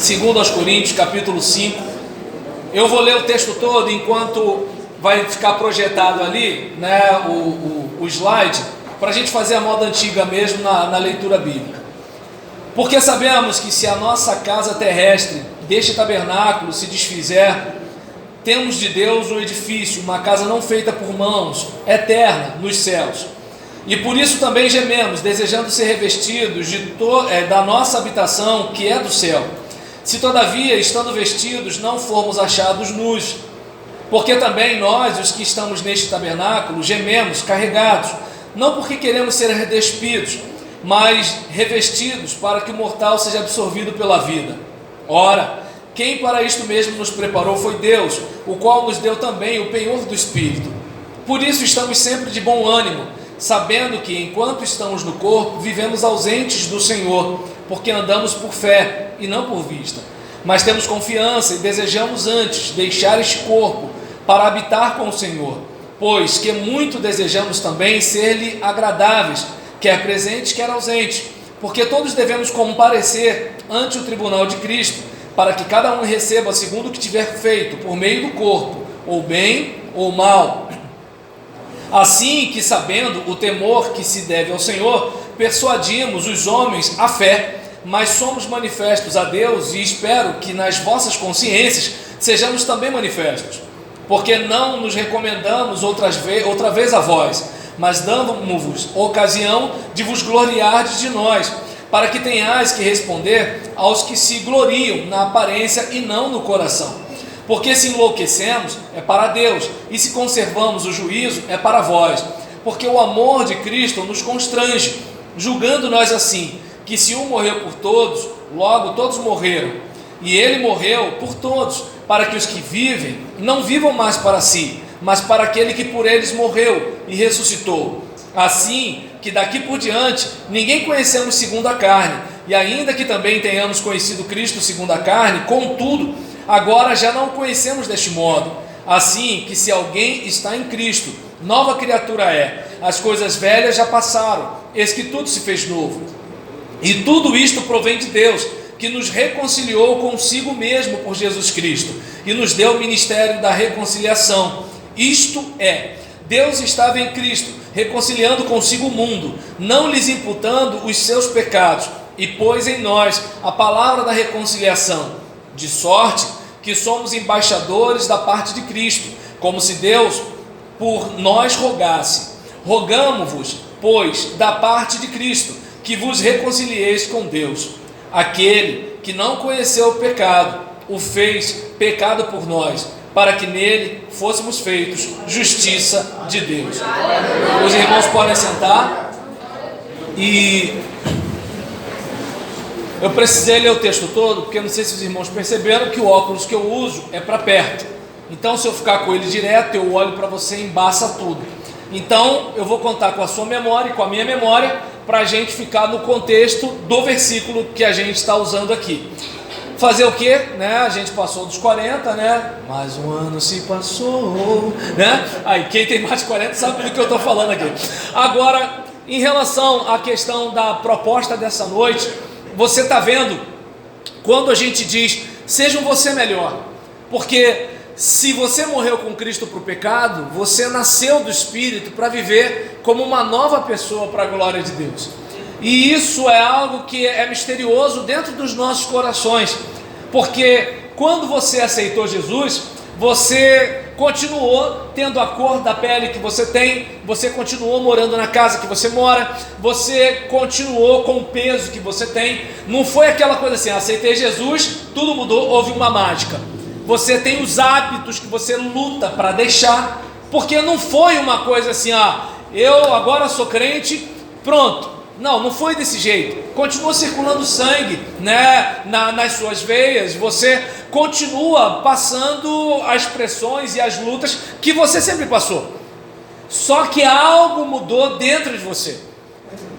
Segundo aos Coríntios, capítulo 5. Eu vou ler o texto todo enquanto vai ficar projetado ali, né, o slide, para a gente fazer a moda antiga mesmo na leitura bíblica. Porque sabemos que se a nossa casa terrestre deste tabernáculo se desfizer, temos de Deus um edifício, uma casa não feita por mãos, eterna nos céus. E por isso também gememos, desejando ser revestidos da nossa habitação, que é do céu. Se todavia, estando vestidos, não formos achados nus, porque também nós, os que estamos neste tabernáculo, gememos, carregados, não porque queremos ser despidos, mas revestidos, para que o mortal seja absorvido pela vida. Ora, quem para isto mesmo nos preparou foi Deus, o qual nos deu também o penhor do Espírito. Por isso estamos sempre de bom ânimo, sabendo que, enquanto estamos no corpo, vivemos ausentes do Senhor, porque andamos por fé e não por vista. Mas temos confiança e desejamos antes deixar este corpo para habitar com o Senhor, pois que muito desejamos também ser-lhe agradáveis, quer presentes, quer ausentes, porque todos devemos comparecer ante o tribunal de Cristo, para que cada um receba segundo o que tiver feito por meio do corpo, ou bem ou mal. Assim que, sabendo o temor que se deve ao Senhor, persuadimos os homens à fé, mas somos manifestos a Deus, e espero que nas vossas consciências sejamos também manifestos, porque não nos recomendamos outra vez a vós, mas dando-vos ocasião de vos gloriardes de nós, para que tenhais que responder aos que se gloriam na aparência e não no coração. Porque se enlouquecemos, é para Deus, e se conservamos o juízo, é para vós. Porque o amor de Cristo nos constrange, julgando nós assim, que se um morreu por todos, logo todos morreram. E ele morreu por todos, para que os que vivem não vivam mais para si, mas para aquele que por eles morreu e ressuscitou. Assim que daqui por diante ninguém conhecemos segundo a carne, e ainda que também tenhamos conhecido Cristo segundo a carne, contudo, agora já não o conhecemos deste modo. Assim que se alguém está em Cristo, nova criatura é, as coisas velhas já passaram, eis que tudo se fez novo. E tudo isto provém de Deus, que nos reconciliou consigo mesmo por Jesus Cristo, e nos deu o ministério da reconciliação. Isto é, Deus estava em Cristo, reconciliando consigo o mundo, não lhes imputando os seus pecados, e pôs em nós a palavra da reconciliação, de sorte que somos embaixadores da parte de Cristo, como se Deus por nós rogasse. Rogamo-vos, pois, da parte de Cristo, que vos reconcilieis com Deus. Aquele que não conheceu o pecado, o fez pecado por nós, para que nele fôssemos feitos justiça de Deus. Os irmãos podem sentar. E eu precisei ler o texto todo, porque não sei se os irmãos perceberam que o óculos que eu uso é para perto. Então, se eu ficar com ele direto, eu olho para você e embaça tudo. Então, eu vou contar com a sua memória e com a minha memória, para a gente ficar no contexto do versículo que a gente está usando aqui. Fazer o quê? Né? A gente passou dos 40, né? Mais um ano se passou, né? Aí, quem tem mais de 40 sabe do que eu estou falando aqui. Agora, em relação à questão da proposta dessa noite, você está vendo, quando a gente diz, seja você melhor, porque se você morreu com Cristo para o pecado, você nasceu do Espírito para viver como uma nova pessoa para a glória de Deus. E isso é algo que é misterioso dentro dos nossos corações, porque quando você aceitou Jesus, você continuou tendo a cor da pele que você tem, você continuou morando na casa que você mora, você continuou com o peso que você tem. Não foi aquela coisa assim, aceitei Jesus, tudo mudou, houve uma mágica. Você tem os hábitos que você luta para deixar, porque não foi uma coisa assim, eu agora sou crente, pronto. Não foi desse jeito. Continua circulando sangue, né, nas suas veias. Você continua passando as pressões e as lutas que você sempre passou. Só que algo mudou dentro de você.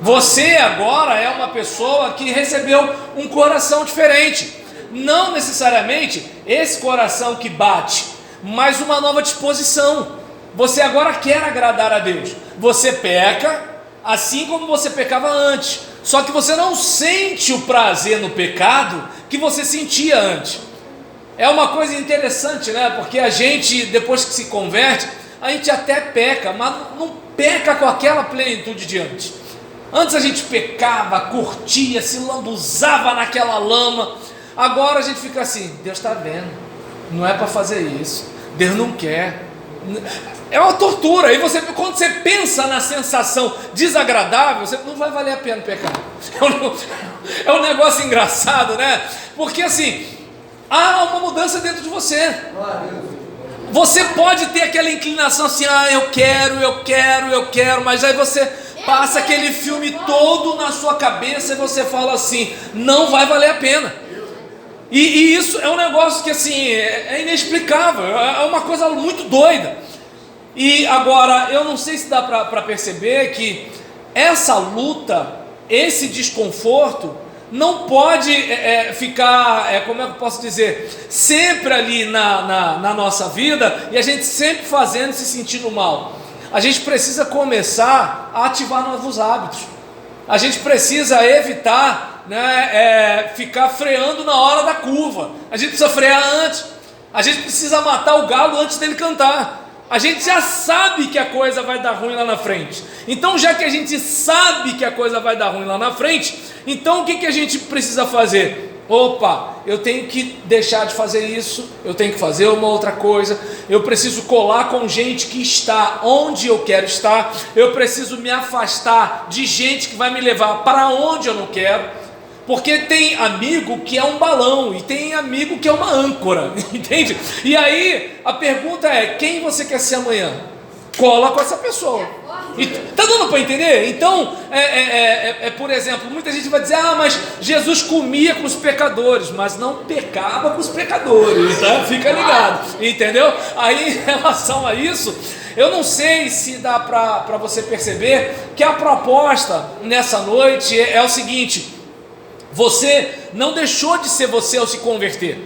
Você agora é uma pessoa que recebeu um coração diferente. Não necessariamente esse coração que bate, mas uma nova disposição. Você agora quer agradar a Deus. Você peca, assim como você pecava antes, só que você não sente o prazer no pecado que você sentia antes. É uma coisa interessante, né? Porque a gente, depois que se converte, a gente até peca, mas não peca com aquela plenitude de antes. Antes a gente pecava, curtia, se lambuzava naquela lama. Agora a gente fica assim, Deus está vendo, não é para fazer isso, Deus não quer. É uma tortura. E você, quando você pensa na sensação desagradável, você não vai valer a pena pecar. É um negócio engraçado, né? Porque assim, há uma mudança dentro de você. Você pode ter aquela inclinação assim, eu quero, mas aí você passa aquele filme todo na sua cabeça e você fala assim, não vai valer a pena. E isso é um negócio que assim, é inexplicável, é uma coisa muito doida. E agora, eu não sei se dá para perceber que essa luta, esse desconforto, não pode ficar, como é que eu posso dizer, sempre ali na nossa vida, e a gente sempre fazendo, se sentindo mal. A gente precisa começar a ativar novos hábitos. A gente precisa evitar, né, ficar freando na hora da curva. A gente precisa frear antes. A gente precisa matar o galo antes dele cantar. A gente já sabe que a coisa vai dar ruim lá na frente. Então, já que a gente sabe que a coisa vai dar ruim lá na frente, então o que a gente precisa fazer? Opa, eu tenho que deixar de fazer isso, eu tenho que fazer uma outra coisa, eu preciso colar com gente que está onde eu quero estar, eu preciso me afastar de gente que vai me levar para onde eu não quero. Porque tem amigo que é um balão e tem amigo que é uma âncora, entende? E aí a pergunta é, quem você quer ser amanhã? Cola com essa pessoa. Está dando para entender? Então, por exemplo, muita gente vai dizer, mas Jesus comia com os pecadores, mas não pecava com os pecadores, tá? Fica ligado, entendeu? Aí em relação a isso, eu não sei se dá para você perceber que a proposta nessa noite é o seguinte: você não deixou de ser você ao se converter.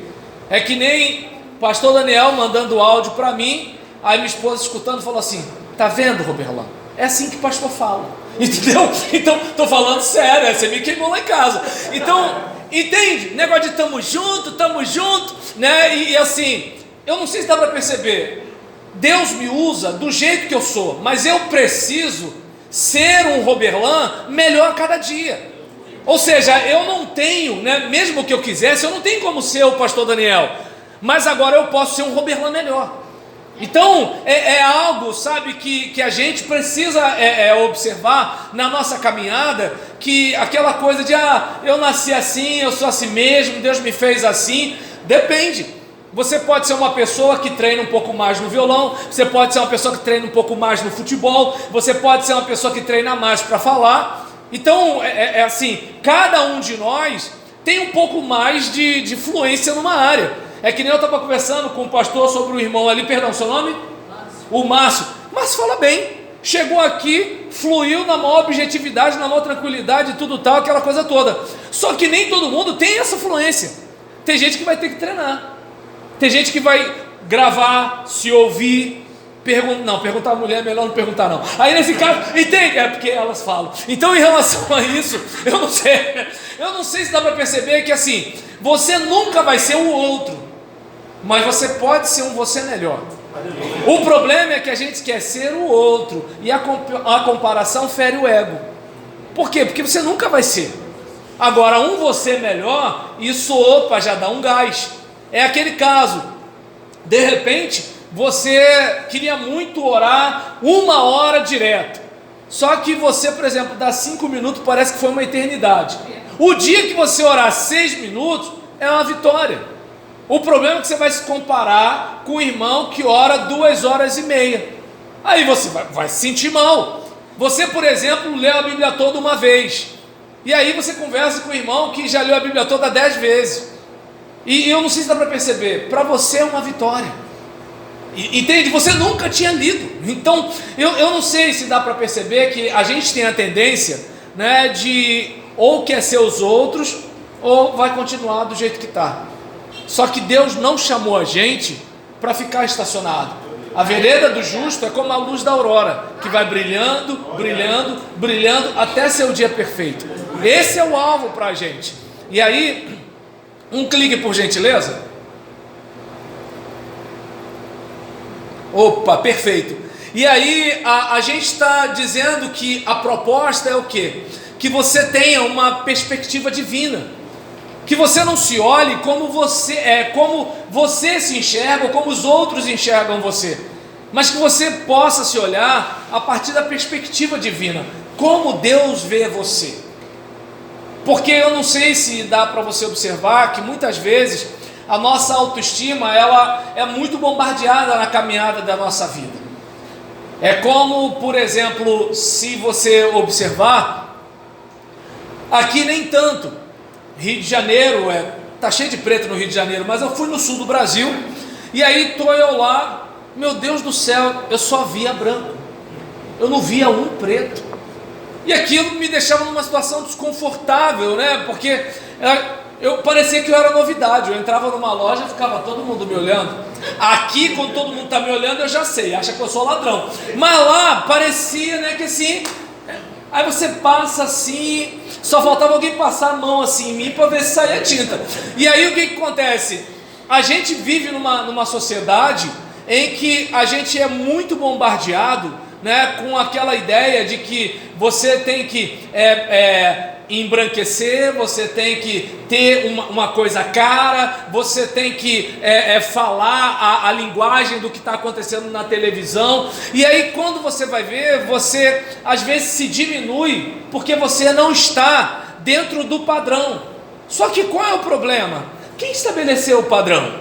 É que nem o pastor Daniel mandando áudio para mim, aí minha esposa escutando falou assim, tá vendo, Roberlan? É assim que o pastor fala, entendeu? Então, estou falando sério, você me queimou lá em casa. Então, entende? Negócio de tamo junto, né? E assim, eu não sei se dá para perceber, Deus me usa do jeito que eu sou, mas eu preciso ser um Roberlan melhor a cada dia. Ou seja, eu não tenho, né, mesmo que eu quisesse, eu não tenho como ser o pastor Daniel, mas agora eu posso ser um Roberlan melhor. Então, é algo, sabe, que a gente precisa observar na nossa caminhada, que aquela coisa de, eu nasci assim, eu sou assim mesmo, Deus me fez assim, depende. Você pode ser uma pessoa que treina um pouco mais no violão, você pode ser uma pessoa que treina um pouco mais no futebol, você pode ser uma pessoa que treina mais para falar. Então, assim, cada um de nós tem um pouco mais de fluência numa área. É que nem eu estava conversando com o pastor sobre o irmão ali, perdão, seu nome? Márcio. O Márcio. Márcio fala bem, chegou aqui, fluiu na maior objetividade, na maior tranquilidade, tudo tal, aquela coisa toda. Só que nem todo mundo tem essa fluência. Tem gente que vai ter que treinar, tem gente que vai gravar, se ouvir, perguntar à mulher é melhor não perguntar não. Aí nesse caso, entende? É porque elas falam. Então em relação a isso, eu não sei se dá para perceber que assim, você nunca vai ser o outro, mas você pode ser um você melhor. O problema é que a gente quer ser o outro, e a comparação fere o ego. Por quê? Porque você nunca vai ser. Agora um você melhor, isso já dá um gás. É aquele caso, de repente você queria muito orar 1 hora direto, só que você, por exemplo, dá 5 minutos, parece que foi uma eternidade. O dia que você orar 6 minutos, é uma vitória. O problema é que você vai se comparar com o irmão que ora 2 horas e meia, aí você vai se sentir mal. Você, por exemplo, leu a Bíblia toda uma vez, e aí você conversa com o irmão que já leu a Bíblia toda 10 vezes, e eu não sei se dá para perceber, para você é uma vitória. Entende? Você nunca tinha lido. Então eu não sei se dá para perceber que a gente tem a tendência, né, de ou quer ser os outros, ou vai continuar do jeito que está. Só que Deus não chamou a gente para ficar estacionado. A vereda do justo é como a luz da aurora, que vai brilhando, brilhando, brilhando, até ser o dia perfeito. Esse é o alvo para a gente. E aí, um clique por gentileza. Opa, perfeito. E aí, a gente está dizendo que a proposta é o quê? Que você tenha uma perspectiva divina. Que você não se olhe como você se enxerga, ou como os outros enxergam você, mas que você possa se olhar a partir da perspectiva divina, como Deus vê você. Porque eu não sei se dá para você observar que muitas vezes a nossa autoestima ela é muito bombardeada na caminhada da nossa vida. É como, por exemplo, se você observar, aqui nem tanto. Rio de Janeiro, tá cheio de preto no Rio de Janeiro, mas eu fui no sul do Brasil, e aí estou eu lá, meu Deus do céu, eu só via branco, eu não via um preto, e aquilo me deixava numa situação desconfortável, né, porque eu parecia que eu era novidade, eu entrava numa loja e ficava todo mundo me olhando. Aqui, quando todo mundo está me olhando, eu já sei, acha que eu sou ladrão, mas lá parecia, né, que assim, aí você passa assim, só faltava alguém passar a mão assim em mim para ver se saía tinta. E aí o que acontece? A gente vive numa sociedade em que a gente é muito bombardeado, né, com aquela ideia de que você tem que embranquecer, você tem que ter uma coisa cara, você tem que falar a linguagem do que está acontecendo na televisão, e aí quando você vai ver, você às vezes se diminui, porque você não está dentro do padrão. Só que qual é o problema? Quem estabeleceu o padrão?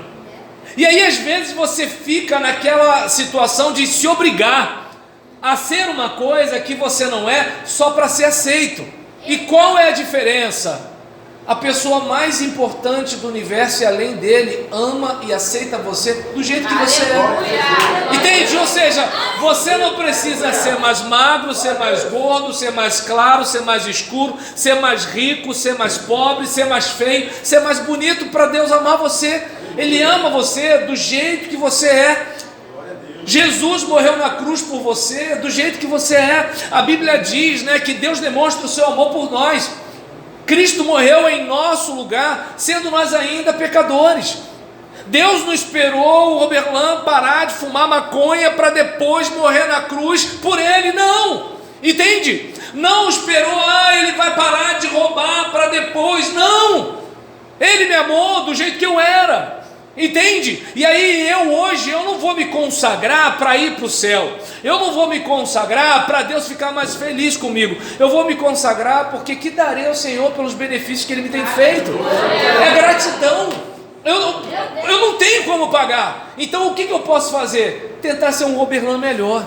E aí às vezes você fica naquela situação de se obrigar a ser uma coisa que você não é, só para ser aceito. E qual é a diferença? A pessoa mais importante do universo e além dele ama e aceita você do jeito que você é. Entende? Ou seja, você não precisa ser mais magro, ser mais gordo, ser mais claro, ser mais escuro, ser mais rico, ser mais pobre, ser mais feio, ser mais bonito para Deus amar você. Ele ama você do jeito que você é. Jesus morreu na cruz por você, do jeito que você é. A Bíblia diz, né, que Deus demonstra o seu amor por nós. Cristo morreu em nosso lugar, sendo nós ainda pecadores. Deus não esperou o Roberlan parar de fumar maconha para depois morrer na cruz por ele, não. Entende? Não esperou, ele vai parar de roubar para depois, não. Ele me amou do jeito que eu era. Entende? E aí hoje eu não vou me consagrar para ir para o céu, eu não vou me consagrar para Deus ficar mais feliz comigo, eu vou me consagrar porque que darei ao Senhor pelos benefícios que Ele me tem feito. É gratidão. Eu não tenho como pagar. Então o que eu posso fazer? Tentar ser um Roberlan melhor.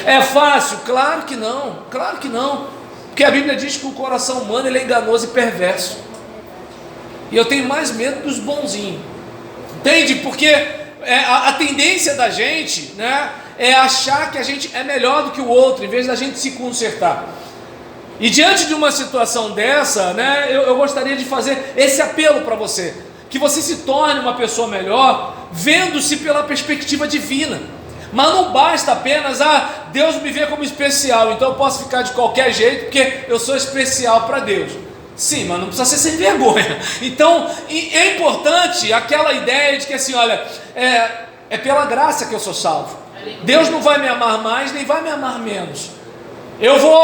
É fácil? Claro que não, claro que não, porque a Bíblia diz que o coração humano ele é enganoso e perverso, e eu tenho mais medo dos bonzinhos. Entende? Porque a tendência da gente, né, é achar que a gente é melhor do que o outro, em vez da gente se consertar. E diante de uma situação dessa, né, eu gostaria de fazer esse apelo para você, que você se torne uma pessoa melhor, vendo-se pela perspectiva divina. Mas não basta apenas, Deus me vê como especial, então eu posso ficar de qualquer jeito, porque eu sou especial para Deus. Sim, mas não precisa ser sem vergonha. Então, é importante aquela ideia de que assim, olha, é pela graça que eu sou salvo. Deus não vai me amar mais, nem vai me amar menos. Eu vou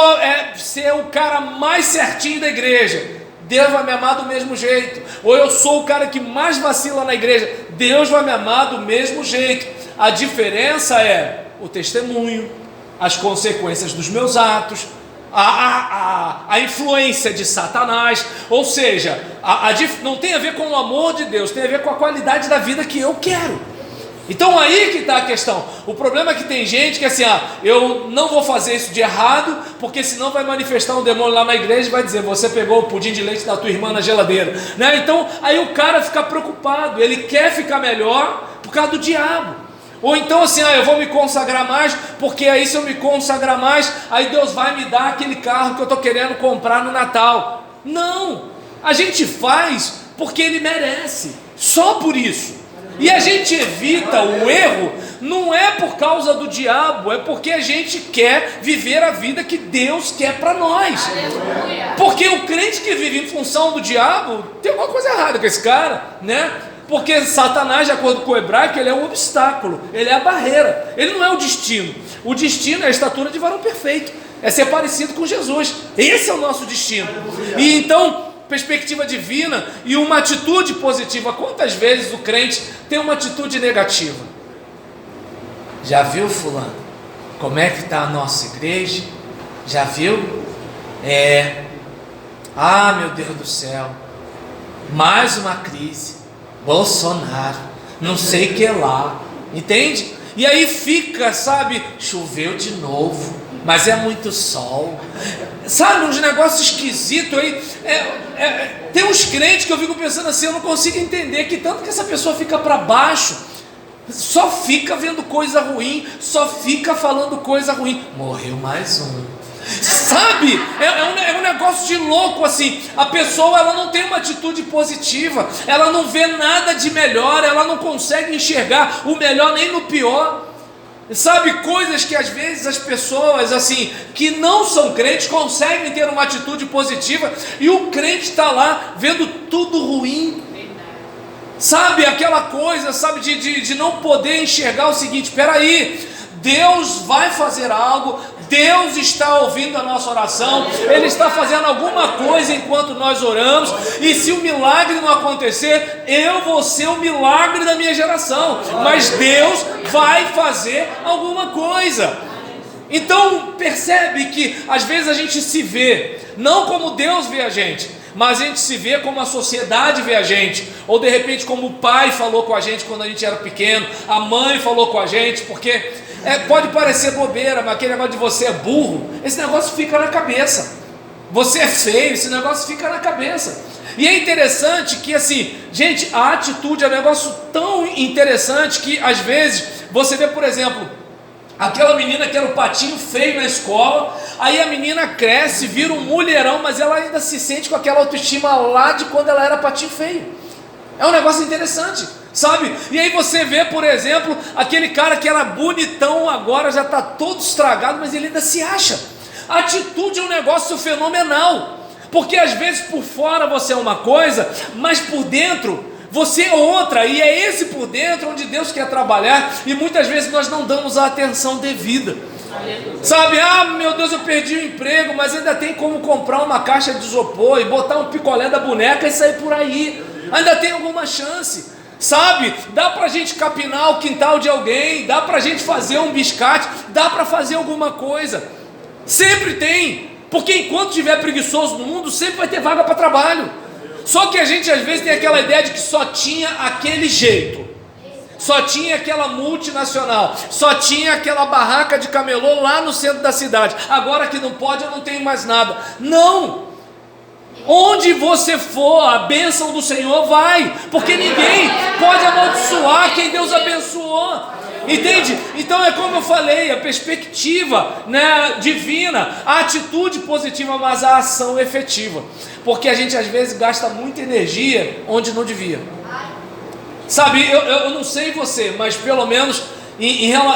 ser o cara mais certinho da igreja, Deus vai me amar do mesmo jeito. Ou eu sou o cara que mais vacila na igreja, Deus vai me amar do mesmo jeito. A diferença é o testemunho, as consequências dos meus atos, a influência de Satanás. Ou seja, não tem a ver com o amor de Deus, tem a ver com a qualidade da vida que eu quero. Então aí que está a questão. O problema é que tem gente que assim, eu não vou fazer isso de errado, porque senão vai manifestar um demônio lá na igreja e vai dizer, você pegou o pudim de leite da tua irmã na geladeira, né? Então aí o cara fica preocupado, ele quer ficar melhor por causa do diabo. Ou então assim, eu vou me consagrar mais, porque aí se eu me consagrar mais, aí Deus vai me dar aquele carro que eu estou querendo comprar no Natal. Não, a gente faz porque Ele merece, só por isso. E a gente evita o erro, não é por causa do diabo, é porque a gente quer viver a vida que Deus quer para nós. Porque o crente que vive em função do diabo, tem alguma coisa errada com esse cara, né? Porque Satanás, de acordo com o hebraico, ele é um obstáculo, ele é a barreira, ele não é o destino. O destino é a estatura de varão perfeito, é ser parecido com Jesus. Esse é o nosso destino. E então, perspectiva divina e uma atitude positiva. Quantas vezes o crente tem uma atitude negativa? Já viu, fulano? Como é que está a nossa igreja? Já viu? Meu Deus do céu, mais uma crise, Bolsonaro, não sei o que lá, entende? E aí fica, sabe, choveu de novo, mas é muito sol, sabe, uns negócios esquisitos aí. Tem uns crentes que eu fico pensando assim, eu não consigo entender que tanto que essa pessoa fica para baixo, só fica vendo coisa ruim, só fica falando coisa ruim. Morreu mais um, sabe, é um negócio de louco assim. A pessoa, ela não tem uma atitude positiva, ela não vê nada de melhor, ela não consegue enxergar o melhor nem no pior. Sabe, coisas que às vezes as pessoas assim, que não são crentes, conseguem ter uma atitude positiva, e o crente está lá vendo tudo ruim. Sabe, aquela coisa, sabe, de não poder enxergar o seguinte: espera aí, Deus vai fazer algo, Deus está ouvindo a nossa oração, Ele está fazendo alguma coisa enquanto nós oramos, e se o milagre não acontecer, eu vou ser o milagre da minha geração, mas Deus vai fazer alguma coisa. Então percebe que às vezes a gente se vê, não como Deus vê a gente, mas a gente se vê como a sociedade vê a gente, ou de repente como o pai falou com a gente quando a gente era pequeno, a mãe falou com a gente, porque pode parecer bobeira, mas aquele negócio de você é burro, esse negócio fica na cabeça. Você é feio, esse negócio fica na cabeça. E é interessante que assim, gente, a atitude é um negócio tão interessante que às vezes você vê, por exemplo, aquela menina que era o patinho feio na escola, aí a menina cresce, vira um mulherão, mas ela ainda se sente com aquela autoestima lá de quando ela era patinho feio. É um negócio interessante, sabe? E aí você vê, por exemplo, aquele cara que era bonitão, agora já está todo estragado, mas ele ainda se acha. A atitude é um negócio fenomenal, porque às vezes por fora você é uma coisa, mas por dentro você é outra, e é esse por dentro onde Deus quer trabalhar, e muitas vezes nós não damos a atenção devida. Sabe, meu Deus, eu perdi o emprego, mas ainda tem como comprar uma caixa de isopor e botar um picolé da boneca e sair por aí, ainda tem alguma chance, sabe, dá pra gente capinar o quintal de alguém, dá pra gente fazer um biscate, dá pra fazer alguma coisa, sempre tem, porque enquanto tiver preguiçoso no mundo, sempre vai ter vaga para trabalho. Só que a gente às vezes tem aquela ideia de que só tinha aquele jeito, só tinha aquela multinacional, só tinha aquela barraca de camelô lá no centro da cidade, agora que não pode, eu não tenho mais nada. Não, onde você for, a bênção do Senhor vai, porque ninguém pode amaldiçoar quem Deus abençoou, entende? Então é como eu falei, a perspectiva, né, divina, a atitude positiva, mas a ação efetiva, porque a gente às vezes gasta muita energia onde não devia. Sabe, eu não sei você, mas pelo menos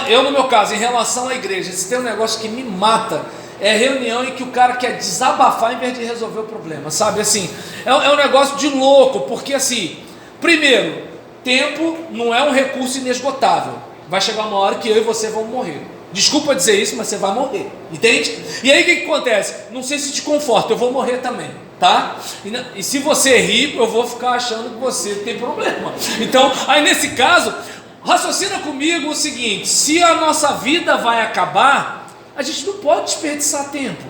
eu no meu caso, em relação à igreja, se tem um negócio que me mata, é reunião em que o cara quer desabafar em vez de resolver o problema, sabe, assim, é um negócio de louco, porque assim, primeiro, tempo não é um recurso inesgotável, vai chegar uma hora que eu e você vamos morrer, desculpa dizer isso, mas você vai morrer, entende? E aí o que acontece? Não sei se te conforta, eu vou morrer também, tá? E se você rir, eu vou ficar achando que você tem problema. Então, aí nesse caso, raciocina comigo o seguinte: se a nossa vida vai acabar, a gente não pode desperdiçar tempo.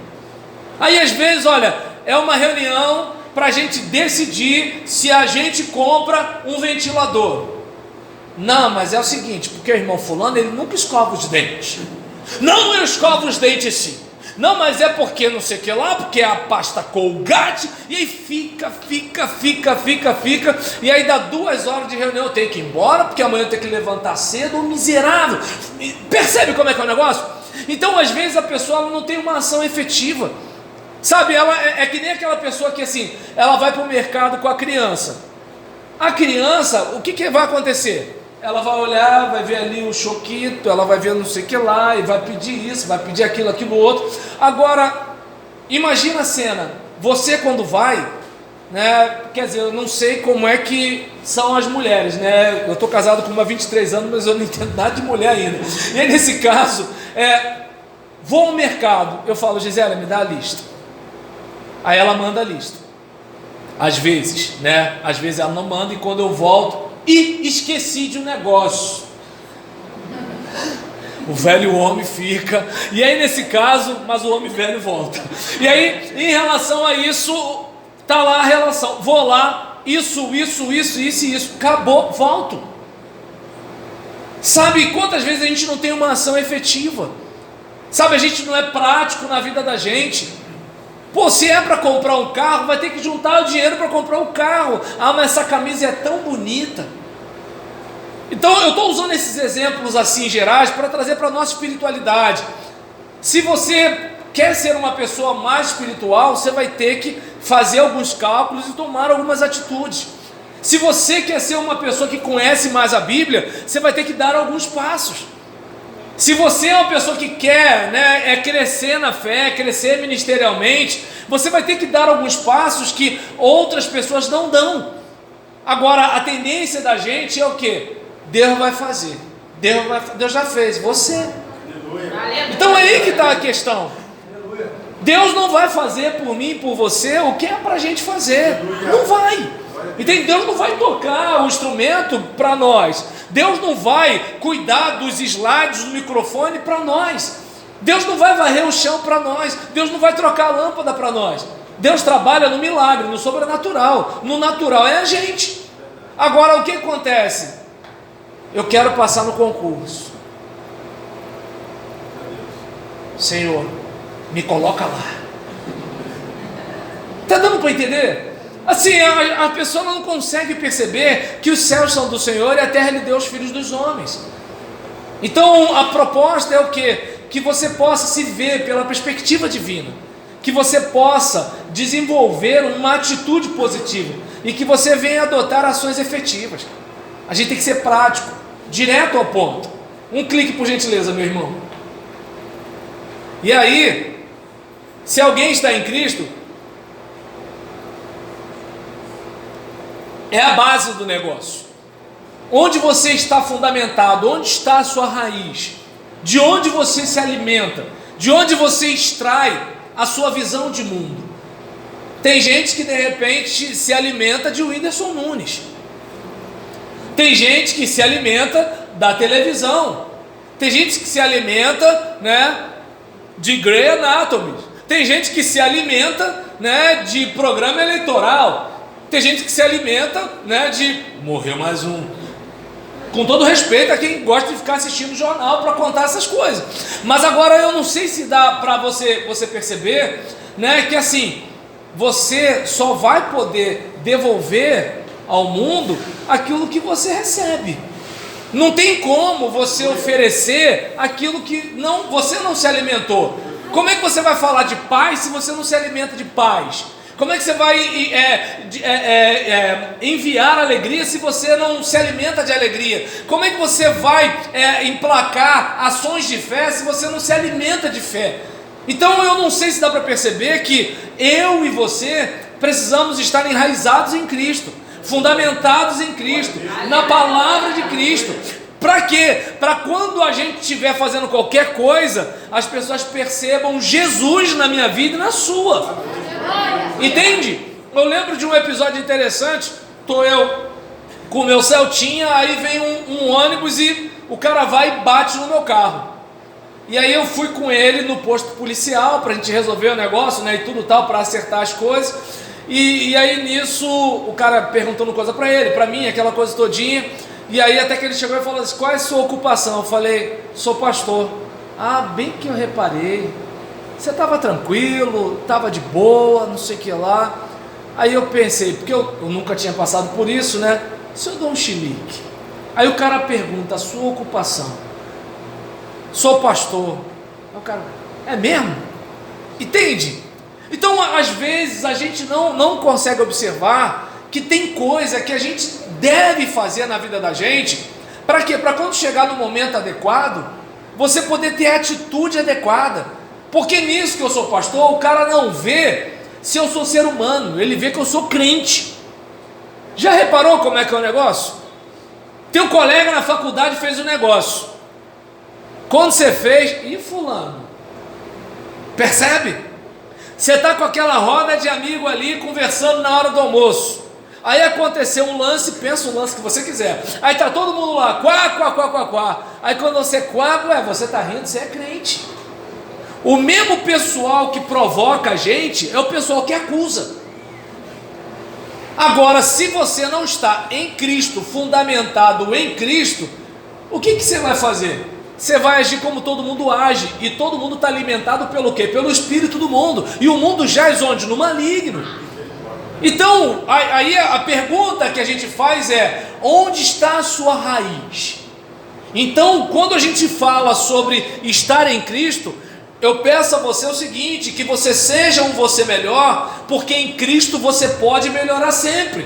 Aí às vezes, olha, é uma reunião para a gente decidir se a gente compra um ventilador. Não, mas é o seguinte, porque o irmão fulano, ele nunca escova os dentes. Não, eu escovo os dentes sim. Não, mas é porque não sei o que lá, porque é a pasta Colgate, e aí fica, e aí dá 2 horas de reunião, eu tenho que ir embora, porque amanhã eu tenho que levantar cedo, miserável. Percebe como é que é o negócio? Então às vezes a pessoa ela não tem uma ação efetiva, sabe, ela é que nem aquela pessoa que assim, ela vai para o mercado com a criança, o que vai acontecer? ela vai olhar, vai ver ali o choquito, ela vai ver não sei o que lá, e vai pedir isso, vai pedir aquilo, aquilo outro. Agora, imagina a cena, você quando vai, né, quer dizer, eu não sei como é que são as mulheres, né, eu estou casado com uma 23 anos, mas eu não entendo nada de mulher ainda, e aí nesse caso, vou ao mercado, eu falo, Gisela, me dá a lista, aí ela manda a lista, às vezes, né, às vezes ela não manda, e quando eu volto, e esqueci de um negócio. O velho homem fica. E aí nesse caso, mas o homem velho volta. E aí, em relação a isso, tá lá a relação. Vou lá, isso. Acabou, volto. Sabe quantas vezes a gente não tem uma ação efetiva? Sabe, a gente não é prático na vida da gente. Pô, se é para comprar um carro, vai ter que juntar o dinheiro para comprar um carro. Ah, mas essa camisa é tão bonita. Então eu estou usando esses exemplos assim gerais para trazer para a nossa espiritualidade. Se você quer ser uma pessoa mais espiritual, você vai ter que fazer alguns cálculos e tomar algumas atitudes. Se você quer ser uma pessoa que conhece mais a Bíblia, você vai ter que dar alguns passos. Se você é uma pessoa que quer, né, crescer na fé, crescer ministerialmente, você vai ter que dar alguns passos que outras pessoas não dão. Agora, a tendência da gente é o quê? Deus vai fazer. Deus já fez, você. Então é aí que está a questão. Deus não vai fazer por mim, por você, o que é para a gente fazer. Não vai. Entende? Deus não vai tocar o instrumento para nós. Deus não vai cuidar dos slides do microfone para nós. Deus não vai varrer o chão para nós. Deus não vai trocar a lâmpada para nós. Deus trabalha no milagre, no sobrenatural. No natural é a gente. Agora o que acontece? Eu quero passar no concurso. Senhor, me coloca lá. Está dando para entender? Assim, a pessoa não consegue perceber que os céus são do Senhor e a terra Ele deu aos filhos dos homens. Então a proposta é o quê? Que você possa se ver pela perspectiva divina, que você possa desenvolver uma atitude positiva e que você venha adotar ações efetivas. A gente tem que ser prático, direto ao ponto. Um clique, por gentileza, meu irmão. E aí, se alguém está em Cristo, é a base do negócio. Onde você está fundamentado, onde está a sua raiz, de onde você se alimenta, de onde você extrai a sua visão de mundo. Tem gente que de repente se alimenta de Whindersson Nunes. Tem gente que se alimenta da televisão. Tem gente que se alimenta, né, de Grey Anatomy. Tem gente que se alimenta, né, de programa eleitoral. Tem gente que se alimenta, né, de morreu mais um. Com todo respeito a quem gosta de ficar assistindo jornal para contar essas coisas. Mas agora eu não sei se dá para você perceber, né, que assim, você só vai poder devolver ao mundo aquilo que você recebe. Não tem como você oferecer aquilo que você não se alimentou. Como é que você vai falar de paz se você não se alimenta de paz? Como é que você vai enviar alegria se você não se alimenta de alegria? Como é que você vai emplacar ações de fé se você não se alimenta de fé? Então eu não sei se dá para perceber que eu e você precisamos estar enraizados em Cristo, fundamentados em Cristo, na palavra de Cristo. Para quê? Para quando a gente estiver fazendo qualquer coisa, as pessoas percebam Jesus na minha vida e na sua. Entende? Eu lembro de um episódio interessante. Estou eu com o meu Celtinha, aí vem um ônibus e o cara vai e bate no meu carro. E aí eu fui com ele no posto policial para a gente resolver o negócio, né, e tudo tal, para acertar as coisas. E aí nisso o cara perguntando coisa para ele, para mim, aquela coisa todinha. E aí até que ele chegou e falou assim: qual é a sua ocupação? Eu falei: sou pastor. Ah, bem que eu reparei. Você estava tranquilo, estava de boa, não sei o que lá. Aí eu pensei, porque eu nunca tinha passado por isso, né? Se eu dou um chilique. Aí o cara pergunta: a sua ocupação? Sou pastor. Aí o cara: é mesmo? Entende? Então às vezes a gente não consegue observar que tem coisa que a gente deve fazer na vida da gente Para quê? Para quando chegar no momento adequado, você poder ter a atitude adequada. Porque nisso que eu sou pastor, o cara não vê se eu sou ser humano, ele vê que eu sou crente. Já reparou como é que é o negócio? Teu colega na faculdade fez um negócio. Quando você fez, e fulano? Percebe? Você está com aquela roda de amigo ali, conversando na hora do almoço. Aí aconteceu um lance, pensa o lance que você quiser. Aí tá todo mundo lá, quá, quá, quá, quá, quá. Aí quando você quá, ué, você está rindo, você é crente. O mesmo pessoal que provoca a gente é o pessoal que acusa. Agora, se você não está em Cristo, fundamentado em Cristo, o que você vai fazer? Você vai agir como todo mundo age, e todo mundo está alimentado pelo quê? Pelo espírito do mundo, e o mundo jaz onde? No maligno. Então, aí a pergunta que a gente faz é, onde está a sua raiz? Então, quando a gente fala sobre estar em Cristo, eu peço a você o seguinte, que você seja um você melhor, porque em Cristo você pode melhorar sempre.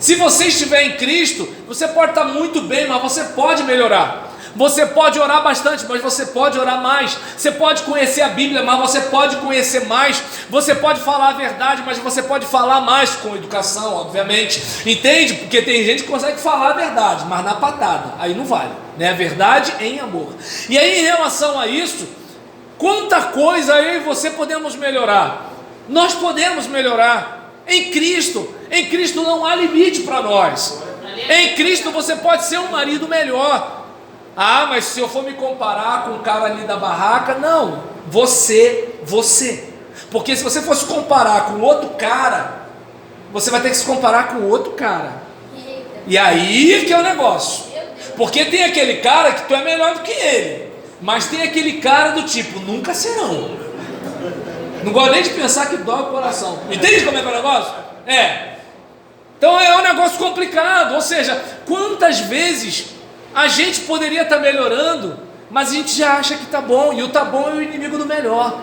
Se você estiver em Cristo, você pode estar muito bem, mas você pode melhorar. Você pode orar bastante, mas você pode orar mais. Você pode conhecer a Bíblia, mas você pode conhecer mais. Você pode falar a verdade, mas você pode falar mais, com educação, obviamente. Entende? Porque tem gente que consegue falar a verdade, mas na patada, aí não vale, né? A verdade em amor. E aí, em relação a isso, quanta coisa eu e você podemos melhorar. Nós podemos melhorar em Cristo. Em Cristo não há limite para nós. Em Cristo você pode ser um marido melhor. Ah, mas se eu for me comparar com o cara ali da barraca, não. Você. Porque se você fosse comparar com outro cara, você vai ter que se comparar com outro cara. E aí que é o negócio. Porque tem aquele cara que tu é melhor do que ele. Mas tem aquele cara do tipo, nunca serão. Não gosto nem de pensar que dói o coração. Entende como é que é o negócio? Então é um negócio complicado. Ou seja, quantas vezes a gente poderia estar melhorando, mas a gente já acha que está bom. E o tá bom é o inimigo do melhor.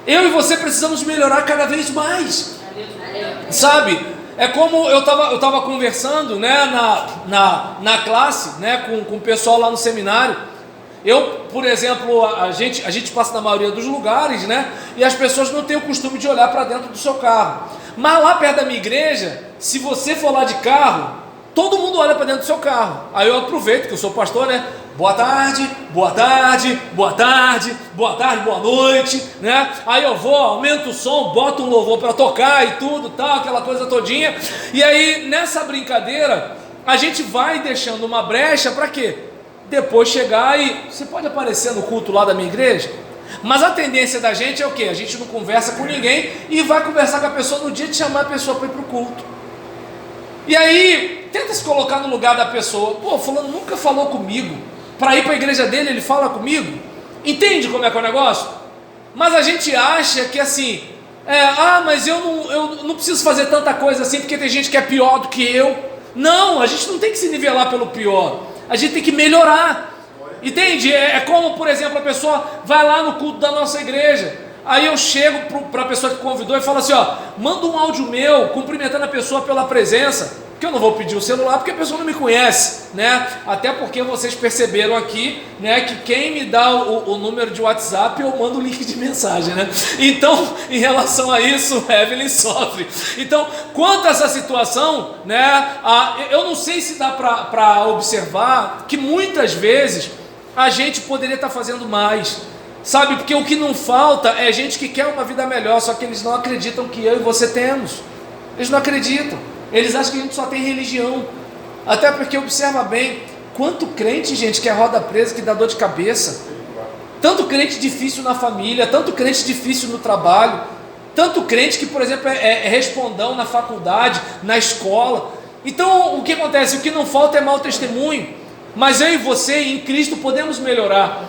Eu e você precisamos melhorar cada vez mais. Sabe? É como eu estava conversando, né, na classe, né, com o pessoal lá no seminário. Eu, por exemplo, a gente passa na maioria dos lugares, né? E as pessoas não têm o costume de olhar para dentro do seu carro. Mas lá perto da minha igreja, se você for lá de carro, todo mundo olha para dentro do seu carro. Aí eu aproveito, que eu sou pastor, né? Boa tarde, boa tarde, boa tarde, boa tarde, boa noite, né? Aí eu vou, aumento o som, boto um louvor para tocar e tudo, tal, aquela coisa todinha. E aí, nessa brincadeira, a gente vai deixando uma brecha para quê? Depois chegar e você pode aparecer no culto lá da minha igreja, mas a tendência da gente é o quê? A gente não conversa com ninguém e vai conversar com a pessoa no dia de chamar a pessoa para ir para o culto. E aí, tenta se colocar no lugar da pessoa. Pô, fulano nunca falou comigo. Para ir para a igreja dele, ele fala comigo. Entende como é que é o negócio? Mas a gente acha que assim, mas eu não preciso fazer tanta coisa assim, porque tem gente que é pior do que eu. Não, a gente não tem que se nivelar pelo pior. A gente tem que melhorar. Entende? É como, por exemplo, a pessoa vai lá no culto da nossa igreja. Aí eu chego para a pessoa que convidou e falo assim, manda um áudio meu, cumprimentando a pessoa pela presença, porque eu não vou pedir o celular, porque a pessoa não me conhece, né? Até porque vocês perceberam aqui, né, que quem me dá o número de WhatsApp, eu mando o link de mensagem, né? Então, em relação a isso, Evelyn sofre. Então, quanto a essa situação, né, eu não sei se dá para observar que muitas vezes a gente poderia estar fazendo mais, sabe? Porque o que não falta é gente que quer uma vida melhor, só que eles não acreditam que eu e você temos. Eles não acreditam. Eles acham que a gente só tem religião. Até porque, observa bem, quanto crente, gente, que é roda presa, que dá dor de cabeça. Tanto crente difícil na família, tanto crente difícil no trabalho, tanto crente que, por exemplo, é respondão na faculdade, na escola. Então, o que acontece? O que não falta é mau testemunho. Mas eu e você, em Cristo, podemos melhorar.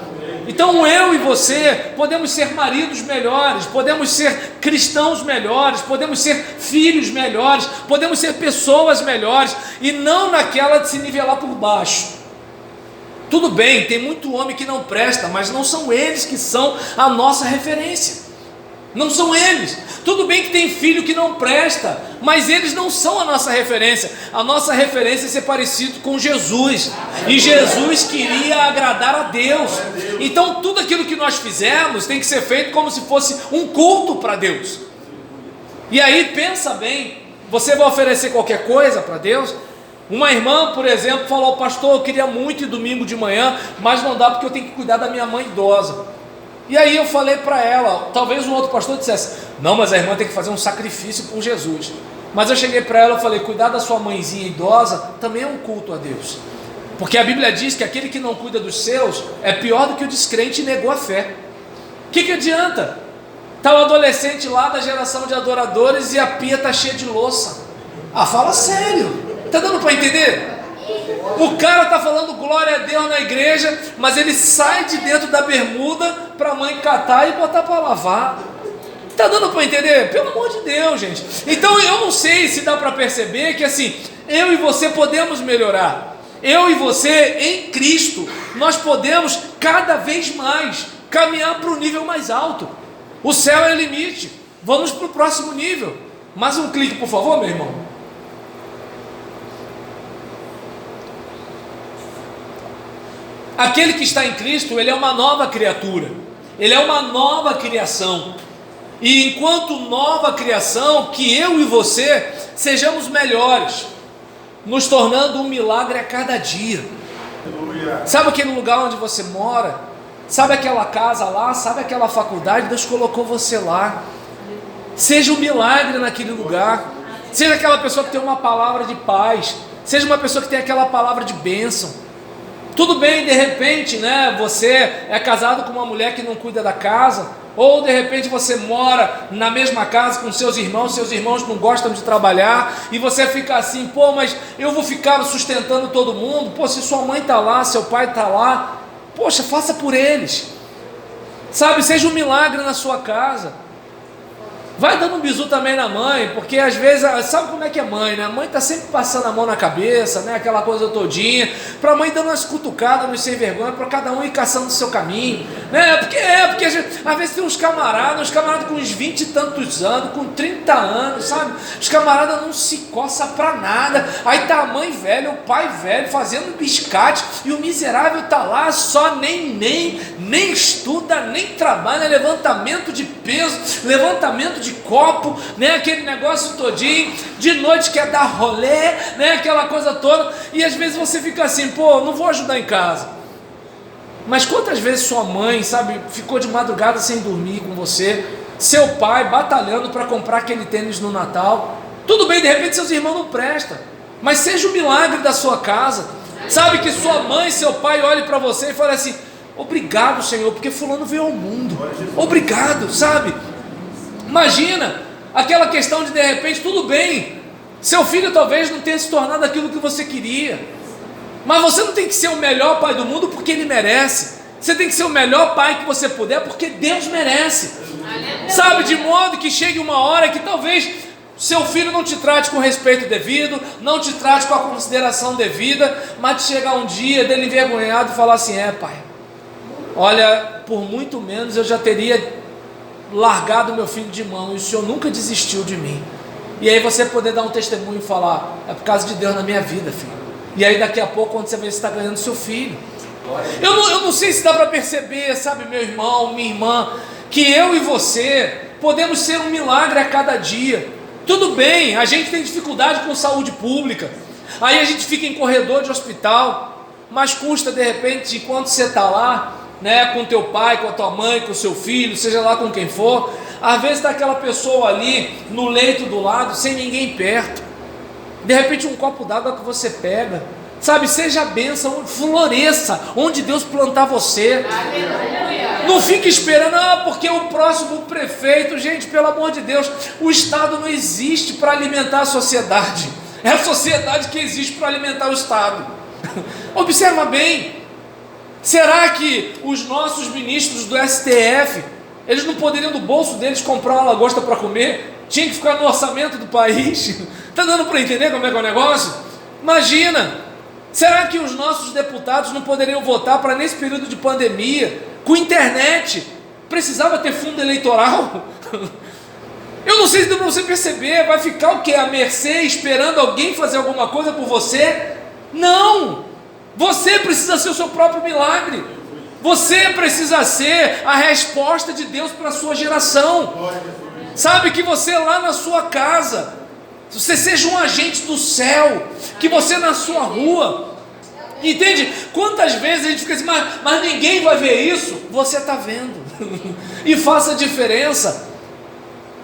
Então eu e você podemos ser maridos melhores, podemos ser cristãos melhores, podemos ser filhos melhores, podemos ser pessoas melhores, e não naquela de se nivelar por baixo. Tudo bem, tem muito homem que não presta, mas não são eles que são a nossa referência. Não são eles. Tudo bem que tem filho que não presta, mas eles não são a nossa referência. A nossa referência é ser parecido com Jesus. E Jesus queria agradar a Deus. Então tudo aquilo que nós fizermos tem que ser feito como se fosse um culto para Deus. E aí pensa bem, você vai oferecer qualquer coisa para Deus? Uma irmã, por exemplo, falou: pastor, eu queria muito ir domingo de manhã, mas não dá porque eu tenho que cuidar da minha mãe idosa. E aí eu falei para ela, talvez um outro pastor dissesse: não, mas a irmã tem que fazer um sacrifício com Jesus. Mas eu cheguei para ela e falei: cuidar da sua mãezinha idosa também é um culto a Deus. Porque a Bíblia diz que aquele que não cuida dos seus é pior do que o descrente e negou a fé. O que adianta? Está o adolescente lá da geração de adoradores e a pia está cheia de louça. Ah, fala sério. Está dando para entender? O cara está falando glória a Deus na igreja, mas ele sai de dentro da bermuda para a mãe catar e botar para lavar. Está dando para entender? Pelo amor de Deus, gente. Então eu não sei se dá para perceber que assim, eu e você podemos melhorar. Eu e você em Cristo, nós podemos cada vez mais caminhar para o nível mais alto. O céu é o limite. Vamos para o próximo nível. Mais um clique, por favor, meu irmão. Aquele que está em Cristo, ele é uma nova criatura, ele é uma nova criação, e enquanto nova criação, que eu e você sejamos melhores, nos tornando um milagre a cada dia. Sabe aquele lugar onde você mora? Sabe aquela casa lá? Sabe aquela faculdade? Deus colocou você lá. Seja um milagre naquele lugar, seja aquela pessoa que tem uma palavra de paz, seja uma pessoa que tem aquela palavra de bênção. Tudo bem, de repente, né, você é casado com uma mulher que não cuida da casa, ou de repente você mora na mesma casa com seus irmãos não gostam de trabalhar, e você fica assim: pô, mas eu vou ficar sustentando todo mundo. Pô, se sua mãe está lá, seu pai está lá, poxa, faça por eles, sabe, seja um milagre na sua casa. Vai dando um bisu também na mãe, porque às vezes, sabe como é que é mãe, né? A mãe está sempre passando a mão na cabeça, né? Aquela coisa todinha, para a mãe dando umas cutucadas nos sem vergonha, para cada um ir caçando o seu caminho, né? Porque às vezes tem uns camaradas com uns 20 e tantos anos, com 30 anos, sabe? Os camaradas não se coçam para nada, aí tá a mãe velha, o pai velho, fazendo biscate, e o miserável tá lá, só nem estuda, nem trabalha, levantamento de peso, levantamento de copo, né, aquele negócio todinho, de noite quer dar rolê, né, aquela coisa toda, e às vezes você fica assim: pô, não vou ajudar em casa. Mas quantas vezes sua mãe, sabe, ficou de madrugada sem dormir com você, seu pai batalhando para comprar aquele tênis no Natal? Tudo bem, de repente seus irmãos não prestam, mas seja o milagre da sua casa, sabe, que sua mãe, seu pai olhe para você e fale assim: obrigado, Senhor, porque fulano veio ao mundo, obrigado, sabe? Imagina aquela questão de repente, tudo bem, seu filho talvez não tenha se tornado aquilo que você queria, mas você não tem que ser o melhor pai do mundo porque ele merece. Você tem que ser o melhor pai que você puder porque Deus merece, sabe, de modo que chegue uma hora que talvez seu filho não te trate com respeito devido, não te trate com a consideração devida, mas chegar um dia dele envergonhado e falar assim: é, pai, olha, por muito menos eu já teria largado meu filho de mão, e o Senhor nunca desistiu de mim. E aí você poder dar um testemunho e falar: é por causa de Deus na minha vida, filho. E aí daqui a pouco, quando você vê, você está ganhando seu filho. Eu não sei se dá para perceber, sabe, meu irmão, minha irmã, que eu e você podemos ser um milagre a cada dia. Tudo bem, a gente tem dificuldade com saúde pública, aí a gente fica em corredor de hospital, mas custa de repente, enquanto você está lá, né, com teu pai, com a tua mãe, com o seu filho, seja lá com quem for, às vezes está aquela pessoa ali no leito do lado, sem ninguém perto, de repente um copo d'água que você pega, sabe, seja a bênção, floresça onde Deus plantar você. Aleluia. Não fique esperando, porque o próximo prefeito, gente, pelo amor de Deus, o Estado não existe para alimentar a sociedade, é a sociedade que existe para alimentar o Estado. Observa bem. Será que os nossos ministros do STF, eles não poderiam do bolso deles comprar uma lagosta para comer? Tinha que ficar no orçamento do país? Está dando para entender como é que é o negócio? Imagina, será que os nossos deputados não poderiam votar para, nesse período de pandemia, com internet, precisava ter fundo eleitoral? Eu não sei se deu para você perceber, vai ficar o quê? À mercê, esperando alguém fazer alguma coisa por você? Não! Você precisa ser o seu próprio milagre. Você precisa ser a resposta de Deus para a sua geração. Sabe, que você lá na sua casa, você seja um agente do céu, que você na sua rua, entende? Quantas vezes a gente fica assim, mas ninguém vai ver isso? Você está vendo, e faça diferença.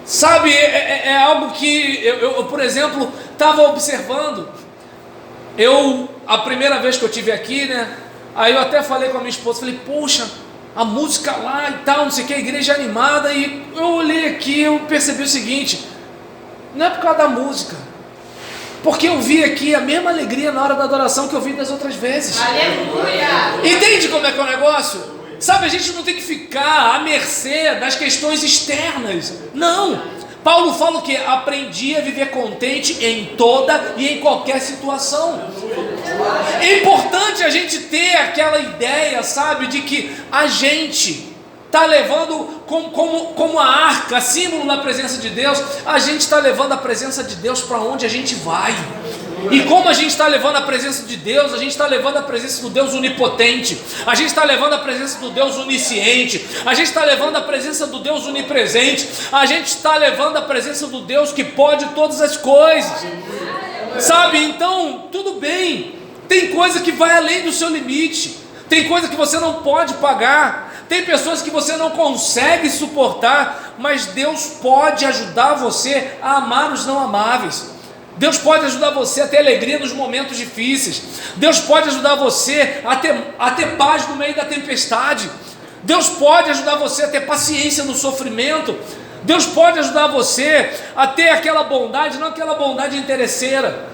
Sabe, é algo que eu, por exemplo, estava observando. A primeira vez que eu estive aqui, né? Aí eu até falei com a minha esposa, falei, poxa, a música lá e tal, não sei o que, a igreja animada. E eu olhei aqui, eu percebi o seguinte, não é por causa da música, porque eu vi aqui a mesma alegria na hora da adoração que eu vi das outras vezes. Aleluia! Entende como é que é o negócio? Sabe, a gente não tem que ficar à mercê das questões externas. Não! Paulo fala que aprendi a viver contente em toda e em qualquer situação. É importante a gente ter aquela ideia, sabe, de que a gente está levando como a arca, símbolo da presença de Deus, a gente está levando a presença de Deus para onde a gente vai. E como a gente está levando a presença de Deus, a gente está levando a presença do Deus onipotente, a gente está levando a presença do Deus onisciente, a gente está levando a presença do Deus onipresente, a gente está levando a presença do Deus que pode todas as coisas. Sabe, então, tudo bem, tem coisa que vai além do seu limite, tem coisa que você não pode pagar, tem pessoas que você não consegue suportar, mas Deus pode ajudar você a amar os não amáveis. Deus pode ajudar você a ter alegria nos momentos difíceis. Deus pode ajudar você a ter paz no meio da tempestade. Deus pode ajudar você a ter paciência no sofrimento. Deus pode ajudar você a ter aquela bondade, não aquela bondade interesseira,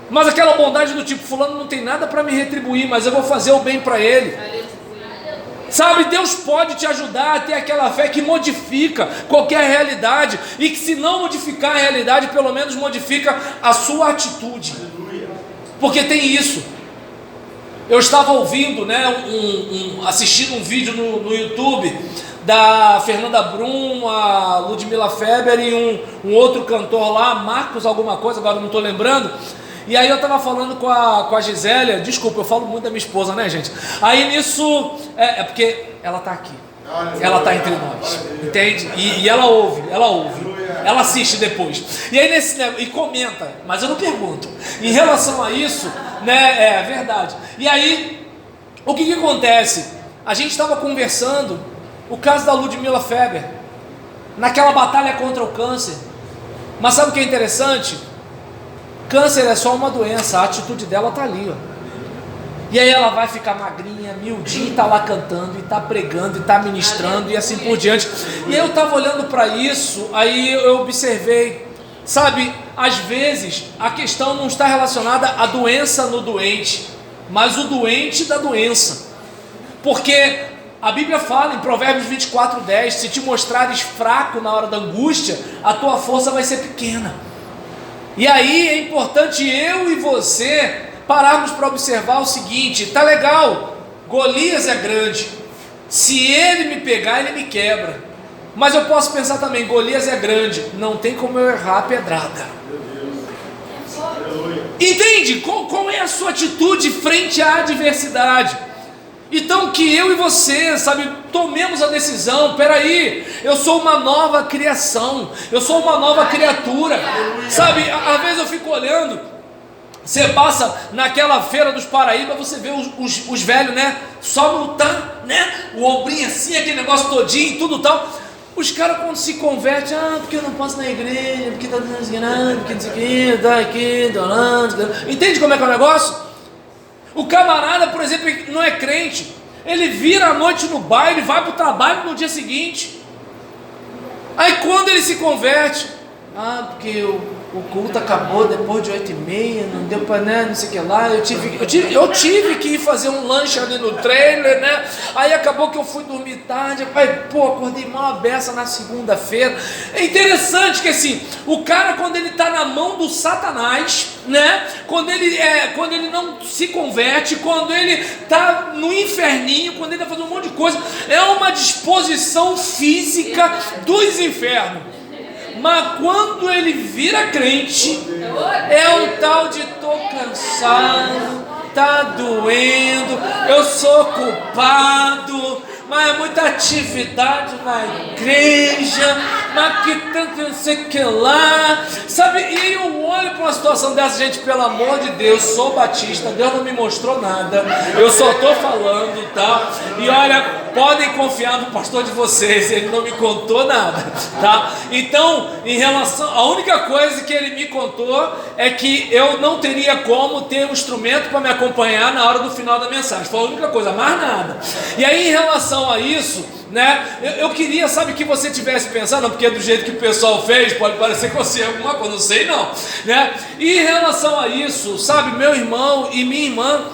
mas aquela bondade do tipo, fulano não tem nada para me retribuir, mas eu vou fazer o bem para ele. Sabe, Deus pode te ajudar a ter aquela fé que modifica qualquer realidade, e que se não modificar a realidade, pelo menos modifica a sua atitude. Porque tem isso. Eu estava ouvindo, né, assistindo um vídeo no YouTube da Fernanda Brum, a Ludmilla Feber e um outro cantor lá, Marcos alguma coisa, agora não estou lembrando. E aí eu estava falando com a Gisélia, desculpa, eu falo muito da minha esposa, né, gente? Aí nisso, porque ela está aqui, ela está entre nós, entende? E ela ouve, ela assiste depois. E aí e comenta, mas eu não pergunto. Em relação a isso, né, é verdade. E aí, o que acontece? A gente estava conversando, o caso da Ludmilla Feber, naquela batalha contra o câncer. Mas sabe o que é interessante? Câncer é só uma doença, a atitude dela está ali, ó. E aí ela vai ficar magrinha, miudinha, e está lá cantando, e está pregando, e está ministrando, e assim por diante. E aí eu estava olhando para isso, aí eu observei, sabe, às vezes a questão não está relacionada à doença no doente, mas o doente da doença. Porque a Bíblia fala em Provérbios 24:10, se te mostrares fraco na hora da angústia, a tua força vai ser pequena. E aí é importante eu e você pararmos para observar o seguinte: tá legal, Golias é grande, se ele me pegar, ele me quebra. Mas eu posso pensar também, Golias é grande, não tem como eu errar a pedrada. Entende? Qual é a sua atitude frente à adversidade? Então que eu e você, sabe, tomemos a decisão, peraí, eu sou uma nova criação, eu sou uma nova criatura, sabe, às vezes eu fico olhando, você passa naquela feira dos Paraíba, você vê os velhos, né, só no né, o ombrinho assim, aquele negócio todinho, tudo tal, os caras quando se convertem, porque eu não posso na igreja, porque tá porque não sei o que, tá aqui, entende como é que é o negócio? O camarada, por exemplo, não é crente, ele vira a noite no baile, vai para o trabalho no dia seguinte. Aí quando ele se converte, porque o culto acabou depois de 8h30, não deu para, né, não sei o que lá, eu tive que ir fazer um lanche ali no trailer, né, aí acabou que eu fui dormir tarde, acordei mal a beça na segunda-feira. É interessante que assim, o cara, quando ele está na mão do Satanás, né, quando ele não se converte, quando ele está no inferninho, quando ele está fazendo um monte de coisa, é uma disposição física dos infernos. Mas quando ele vira crente, é um tal de tô cansado, tá doendo, eu sou culpado, mas é muita atividade na igreja, mas que tanto não sei o que lá, sabe? E eu olho para uma situação dessa, gente, pelo amor de Deus, sou batista, Deus não me mostrou nada, eu só estou falando, tá? E olha, podem confiar no pastor de vocês, ele não me contou nada, tá? Então, em relação, a única coisa que ele me contou é que eu não teria como ter um instrumento para me acompanhar na hora do final da mensagem, foi a única coisa, mais nada. E aí, em relação a isso, né, eu queria, sabe, que você tivesse pensando, porque do jeito que o pessoal fez, pode parecer que você é alguma coisa, não sei não, né? E em relação a isso, sabe, meu irmão e minha irmã,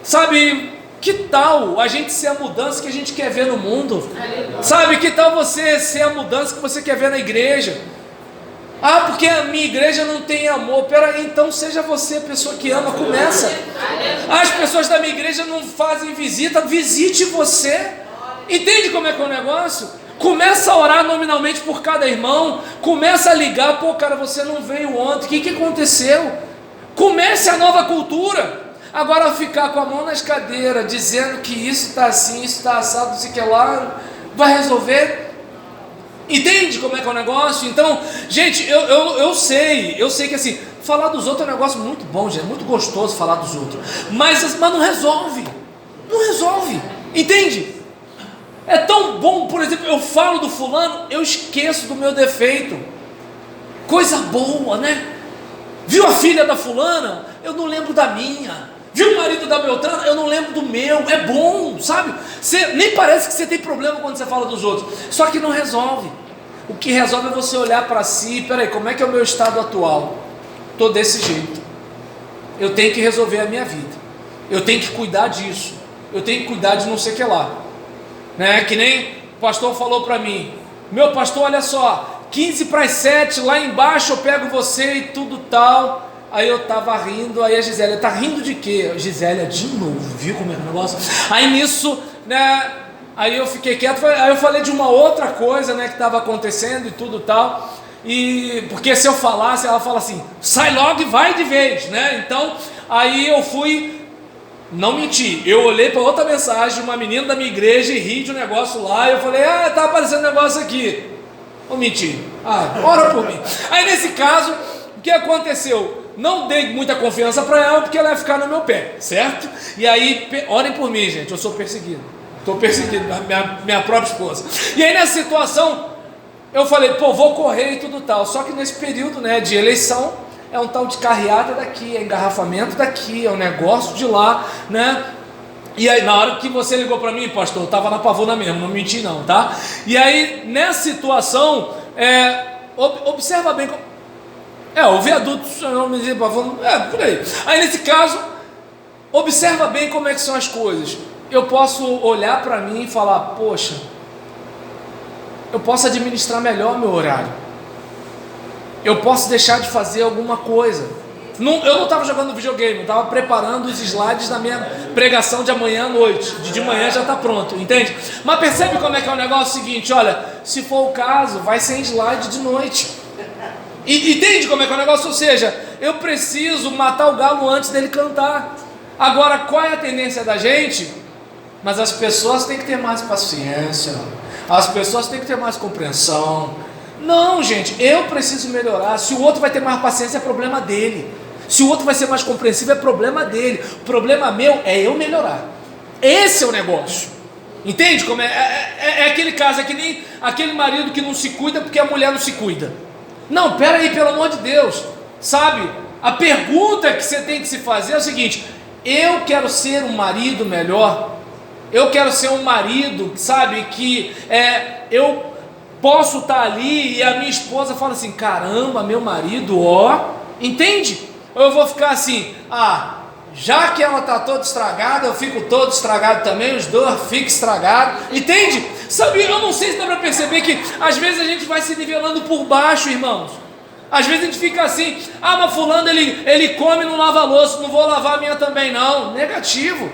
sabe, que tal a gente ser a mudança que a gente quer ver no mundo? Sabe, que tal você ser a mudança que você quer ver na igreja? Ah, porque a minha igreja não tem amor. Peraí, então seja você a pessoa que ama, começa. As pessoas da minha igreja não fazem visita, visite você. Entende como é que é o negócio? Começa a orar nominalmente por cada irmão, começa a ligar, pô cara, você não veio ontem, o que aconteceu? Comece a nova cultura. Agora ficar com a mão nas cadeiras, dizendo que isso está assim, isso está assado, não sei o que lá, vai resolver? Entende como é que é o negócio? Então, gente, eu sei que assim, falar dos outros é um negócio muito bom, gente, é muito gostoso falar dos outros, mas não resolve, entende? É tão bom, por exemplo, eu falo do fulano, eu esqueço do meu defeito, coisa boa, né? Viu a filha da fulana? Eu não lembro da minha. Viu o marido da Beltrana? Eu não lembro do meu. É bom, sabe? Nem parece que você tem problema quando você fala dos outros. Só que não resolve. O que resolve é você olhar para si. Peraí, como é que é o meu estado atual? Estou desse jeito. Eu tenho que resolver a minha vida. Eu tenho que cuidar disso. Eu tenho que cuidar de não sei o que lá. Né? Que nem o pastor falou para mim. Meu pastor, olha só. 15 para as 7, lá embaixo eu pego você e tudo tal. Aí eu tava rindo, aí a Gisélia, tá rindo de quê? Gisélia, de novo, viu como é o negócio? Aí nisso, né, aí eu fiquei quieto, aí eu falei de uma outra coisa, né, que estava acontecendo e tudo tal, e porque se eu falasse, ela fala assim, sai logo e vai de vez, né, então, aí eu fui, não menti, eu olhei para outra mensagem de uma menina da minha igreja e ri de um negócio lá, e eu falei, tá aparecendo um negócio aqui, não menti, ora por mim. Aí nesse caso, o que aconteceu? Não dei muita confiança para ela, porque ela ia ficar no meu pé, certo? E aí, orem por mim, gente, eu sou perseguido. Estou perseguido, minha própria esposa. E aí nessa situação, eu falei, vou correr e tudo tal. Só que nesse período, né, de eleição, é um tal de carreata daqui, é engarrafamento daqui, é um negócio de lá, né? E aí, na hora que você ligou para mim, pastor, eu estava na pavuna mesmo, não menti não, tá? E aí, nessa situação, observa bem como... o viaduto, não me diz, por aí. Aí nesse caso, observa bem como é que são as coisas. Eu posso olhar para mim e falar, poxa, eu posso administrar melhor meu horário. Eu posso deixar de fazer alguma coisa. Eu não estava jogando videogame, eu estava preparando os slides da minha pregação de amanhã à noite. De manhã já está pronto, entende? Mas percebe como é que é o negócio seguinte, olha, se for o caso, vai ser slide de noite. E entende como é que é o negócio? Ou seja, eu preciso matar o galo antes dele cantar. Agora, qual é a tendência da gente? Mas as pessoas têm que ter mais paciência, as pessoas têm que ter mais compreensão. Não, gente, eu preciso melhorar. Se o outro vai ter mais paciência, é problema dele. Se o outro vai ser mais compreensivo, é problema dele. O problema meu é eu melhorar. Esse é o negócio. Entende como é aquele caso, é que nem aquele marido que não se cuida porque a mulher não se cuida. Não, pera aí, pelo amor de Deus, sabe? A pergunta que você tem que se fazer é o seguinte: eu quero ser um marido melhor, eu quero ser um marido, sabe, que eu posso estar ali e a minha esposa fala assim, caramba, meu marido, ó, entende? Ou eu vou ficar assim, já que ela está toda estragada, eu fico todo estragado também, os dois ficam estragados, entende? Sabe, eu não sei se dá para perceber que às vezes a gente vai se nivelando por baixo, irmãos. Às vezes a gente fica assim, mas fulano ele come e não lava a louça, não vou lavar a minha também não. Negativo.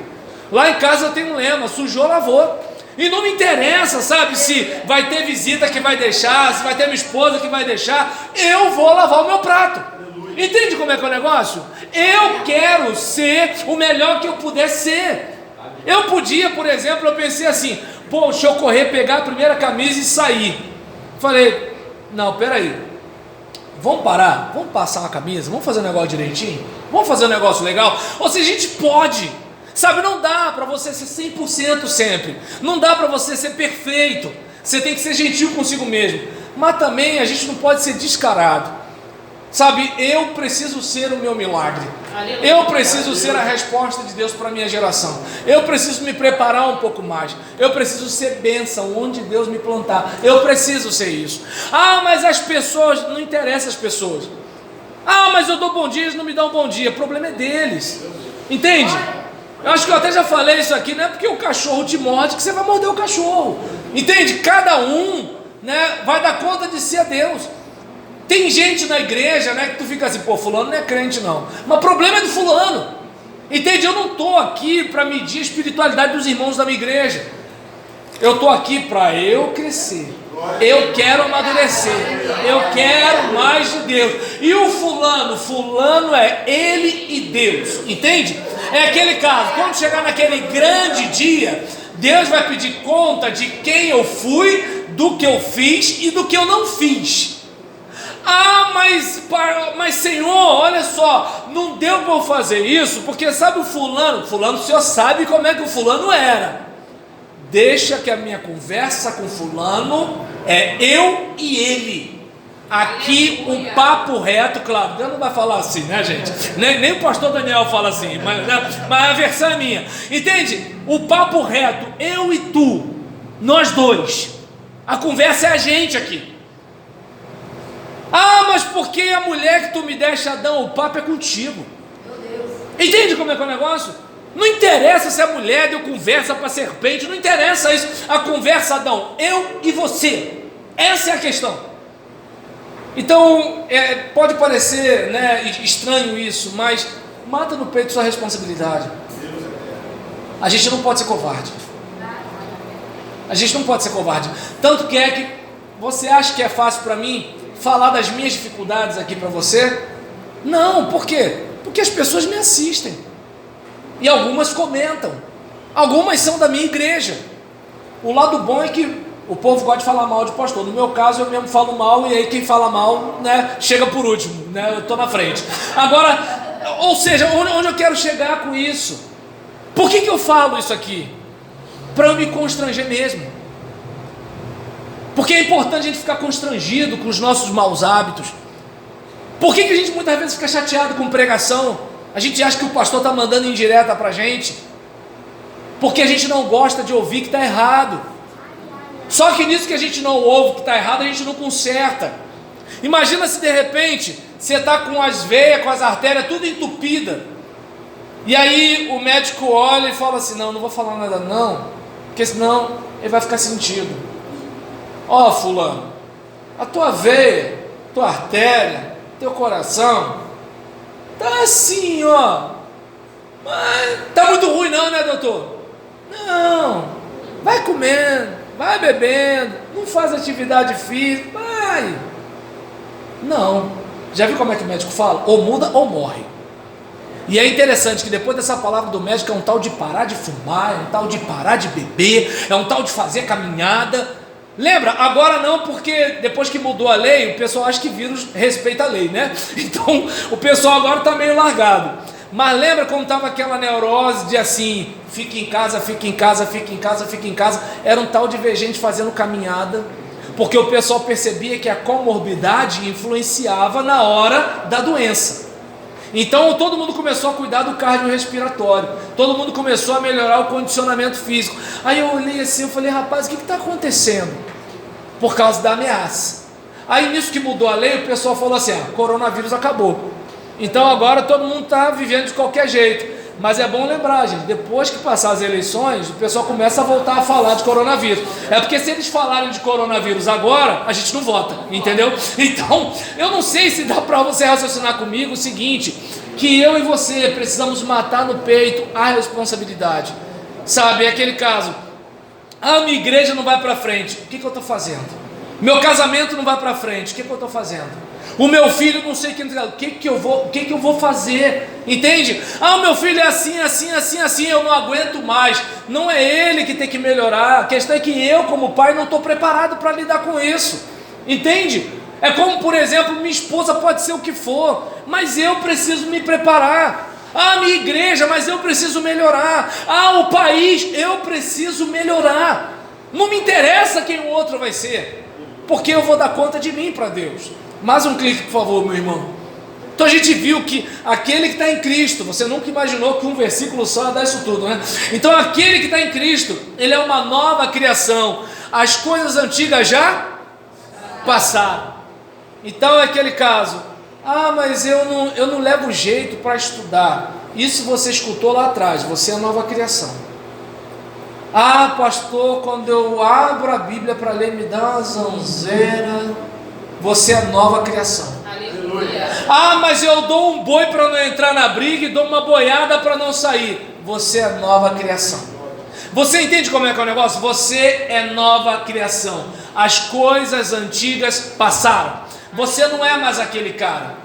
Lá em casa eu tenho um lema, sujou, lavou. E não me interessa, sabe, se vai ter visita que vai deixar, se vai ter minha esposa que vai deixar, eu vou lavar o meu prato. Entende como é que é o negócio? Eu quero ser o melhor que eu puder ser. Eu podia, por exemplo, eu pensei assim, deixa eu correr, pegar a primeira camisa e sair. Falei, não, peraí. Vamos parar, vamos passar uma camisa, vamos fazer um negócio direitinho, vamos fazer um negócio legal. Ou seja, a gente pode, sabe, não dá para você ser 100% sempre, não dá para você ser perfeito, você tem que ser gentil consigo mesmo, mas também a gente não pode ser descarado, sabe, eu preciso ser o meu milagre, eu preciso ser a resposta de Deus para a minha geração, eu preciso me preparar um pouco mais, eu preciso ser bênção onde Deus me plantar, eu preciso ser isso. Mas as pessoas, não interessa as pessoas, mas eu dou bom dia, eles não me dão bom dia, o problema é deles, entende? Eu acho que eu até já falei isso aqui, não é porque o cachorro te morde que você vai morder o cachorro, entende? Cada um, né, vai dar conta de si a Deus. Tem gente na igreja, né, que tu fica assim, fulano não é crente não, mas o problema é do fulano, entende? Eu não estou aqui para medir a espiritualidade dos irmãos da minha igreja, eu estou aqui para eu crescer, eu quero amadurecer, eu quero mais de Deus, e o fulano é ele e Deus, entende? É aquele caso, quando chegar naquele grande dia, Deus vai pedir conta de quem eu fui, do que eu fiz e do que eu não fiz. Mas Senhor, olha só, não deu para eu fazer isso, porque sabe o fulano, o senhor sabe como é que o fulano era. Deixa que a minha conversa com fulano é eu e ele. Aqui o papo reto, claro, Deus não vai falar assim, né, gente? Nem o pastor Daniel fala assim, mas a versão é minha. Entende? O papo reto, eu e tu, nós dois. A conversa é a gente aqui. Mas porque a mulher que tu me deste, Adão, o papo é contigo. Entende como é que é o negócio? Não interessa se a mulher deu conversa para a serpente, não interessa isso. A conversa, Adão, eu e você. Essa é a questão. Então, pode parecer, né, estranho isso, mas mata no peito sua responsabilidade. A gente não pode ser covarde. A gente não pode ser covarde. Tanto que é que você acha que é fácil para mim falar das minhas dificuldades aqui para você? Não, por quê? Porque as pessoas me assistem e algumas comentam, algumas são da minha igreja. O lado bom é que o povo gosta de falar mal de pastor. No meu caso, eu mesmo falo mal, e aí quem fala mal, né, chega por último, né, eu estou na frente. Agora, ou seja, onde eu quero chegar com isso? Por que eu falo isso aqui? Para eu me constranger mesmo. Porque é importante a gente ficar constrangido com os nossos maus hábitos. Por que a gente muitas vezes fica chateado com pregação? A gente acha que o pastor está mandando indireta para a gente, porque a gente não gosta de ouvir que está errado. Só que nisso que a gente não ouve que está errado, a gente não conserta. Imagina se de repente você está com as veias, com as artérias tudo entupida, e aí o médico olha e fala assim, não vou falar nada não, porque senão ele vai ficar sentido. Fulano, a tua veia, tua artéria, teu coração tá assim, mas tá muito ruim não, né, doutor? Não, vai comendo, vai bebendo, não faz atividade física, vai. Não, já viu como é que o médico fala? Ou muda ou morre. E é interessante que depois dessa palavra do médico é um tal de parar de fumar, é um tal de parar de beber, é um tal de fazer caminhada. Lembra? Agora não, porque depois que mudou a lei, o pessoal acha que vírus respeita a lei, né? Então o pessoal agora está meio largado. Mas lembra quando estava aquela neurose de assim, fica em casa, fica em casa, fica em casa, fica em casa. Era um tal de ver gente fazendo caminhada, porque o pessoal percebia que a comorbidade influenciava na hora da doença. Então todo mundo começou a cuidar do cardiorrespiratório, todo mundo começou a melhorar o condicionamento físico. Aí eu olhei assim, eu falei, rapaz, o que está acontecendo? por causa da ameaça. Aí nisso que mudou a lei, o pessoal falou assim, coronavírus acabou, então agora todo mundo está vivendo de qualquer jeito. Mas é bom lembrar, gente, depois que passar as eleições, o pessoal começa a voltar a falar de coronavírus. É porque se eles falarem de coronavírus agora, a gente não vota, entendeu? Então, eu não sei se dá para você raciocinar comigo o seguinte, que eu e você precisamos matar no peito a responsabilidade. Sabe, é aquele caso, minha igreja não vai para frente, o que eu estou fazendo? Meu casamento não vai para frente, o que eu estou fazendo? O meu filho não sei o que eu vou fazer, entende? O meu filho é assim, eu não aguento mais. Não é ele que tem que melhorar, a questão é que eu como pai não estou preparado para lidar com isso, entende? É como, por exemplo, minha esposa pode ser o que for, mas eu preciso me preparar. Minha igreja, mas eu preciso melhorar. O país, eu preciso melhorar. Não me interessa quem o outro vai ser, porque eu vou dar conta de mim para Deus. Mais um clique, por favor, meu irmão. Então a gente viu que aquele que está em Cristo, você nunca imaginou que um versículo só ia dar isso tudo, né? Então aquele que está em Cristo, ele é uma nova criação. As coisas antigas já passaram. Então é aquele caso, mas eu não levo jeito para estudar. Isso você escutou lá atrás, você é a nova criação. Pastor, quando eu abro a Bíblia para ler, me dá uma zanzeira. Você é nova criação. Aleluia. Mas eu dou um boi para não entrar na briga e dou uma boiada para não sair. Você é nova criação. Você entende como é que é o negócio? Você é nova criação. As coisas antigas passaram. Você não é mais aquele cara.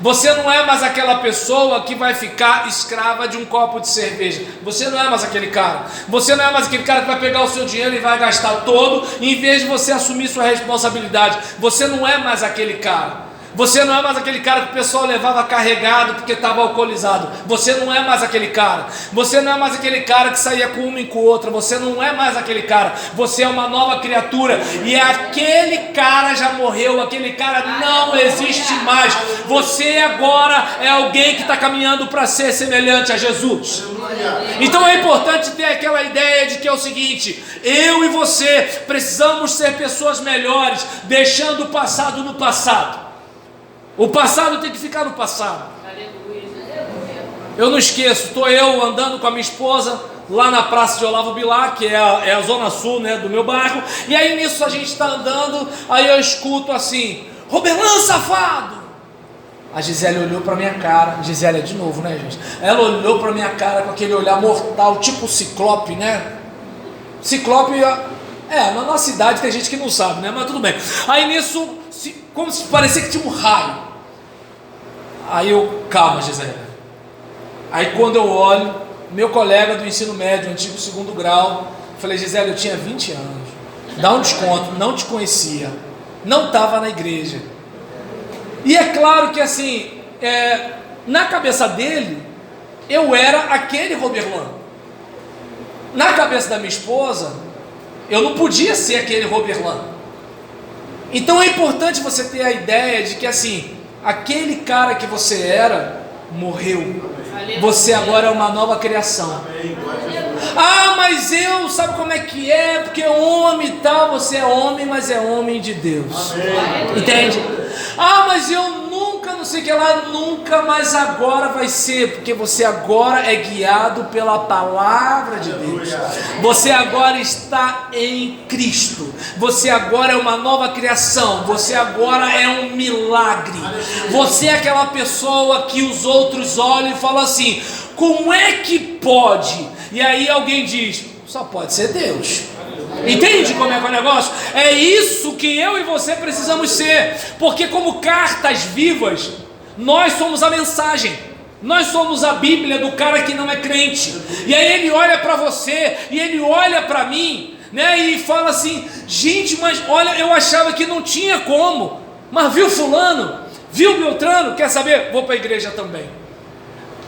Você não é mais aquela pessoa que vai ficar escrava de um copo de cerveja. Você não é mais aquele cara. Você não é mais aquele cara que vai pegar o seu dinheiro e vai gastar todo, em vez de você assumir sua responsabilidade. Você não é mais aquele cara. Você não é mais aquele cara que o pessoal levava carregado porque estava alcoolizado. Você não é mais aquele cara. Você não é mais aquele cara que saía com uma e com outra. Você não é mais aquele cara. Você é uma nova criatura. E aquele cara já morreu. Aquele cara não existe mais. Você agora é alguém que está caminhando para ser semelhante a Jesus. Então é importante ter aquela ideia de que é o seguinte: eu e você precisamos ser pessoas melhores, deixando o passado no passado. O passado tem que ficar no passado. Eu não esqueço, estou eu andando com a minha esposa lá na praça de Olavo Bilac, que é a zona sul, né, do meu bairro. E aí nisso a gente está andando, aí eu escuto assim: Roberlan, safado! A Gisele olhou para minha cara. Gisele é de novo, né, gente? Ela olhou para minha cara com aquele olhar mortal, tipo ciclope, né? Ciclope, na nossa cidade tem gente que não sabe, né? Mas tudo bem. Aí nisso, como se parecia que tinha um raio. Aí eu, calma, Gisele. Aí quando eu olho, meu colega do ensino médio, antigo segundo grau, falei: Gisele, eu tinha 20 anos, dá um desconto, não te conhecia, não estava na igreja. E é claro que assim, na cabeça dele, eu era aquele Roberlan. Na cabeça da minha esposa, eu não podia ser aquele Roberlan. Então é importante você ter a ideia de que assim, aquele cara que você era, morreu. Você agora é uma nova criação. Mas eu, sabe como é que é? Porque homem e tal, você é homem, mas é homem de Deus. Entende? Mas eu nunca, não sei o que lá, nunca, mas agora vai ser, porque você agora é guiado pela palavra de Deus. Você agora está em Cristo. Você agora é uma nova criação. Você agora é um milagre. Você é aquela pessoa que os outros olham e falam assim: como é que pode? E aí alguém diz: só pode ser Deus. Entende como é que é o negócio? É isso que eu e você precisamos ser, porque como cartas vivas, nós somos a mensagem, nós somos a Bíblia do cara que não é crente. E aí ele olha para você, e ele olha para mim, né, e fala assim: gente, mas olha, eu achava que não tinha como, mas viu fulano, viu Beltrano, quer saber? Vou para a igreja também.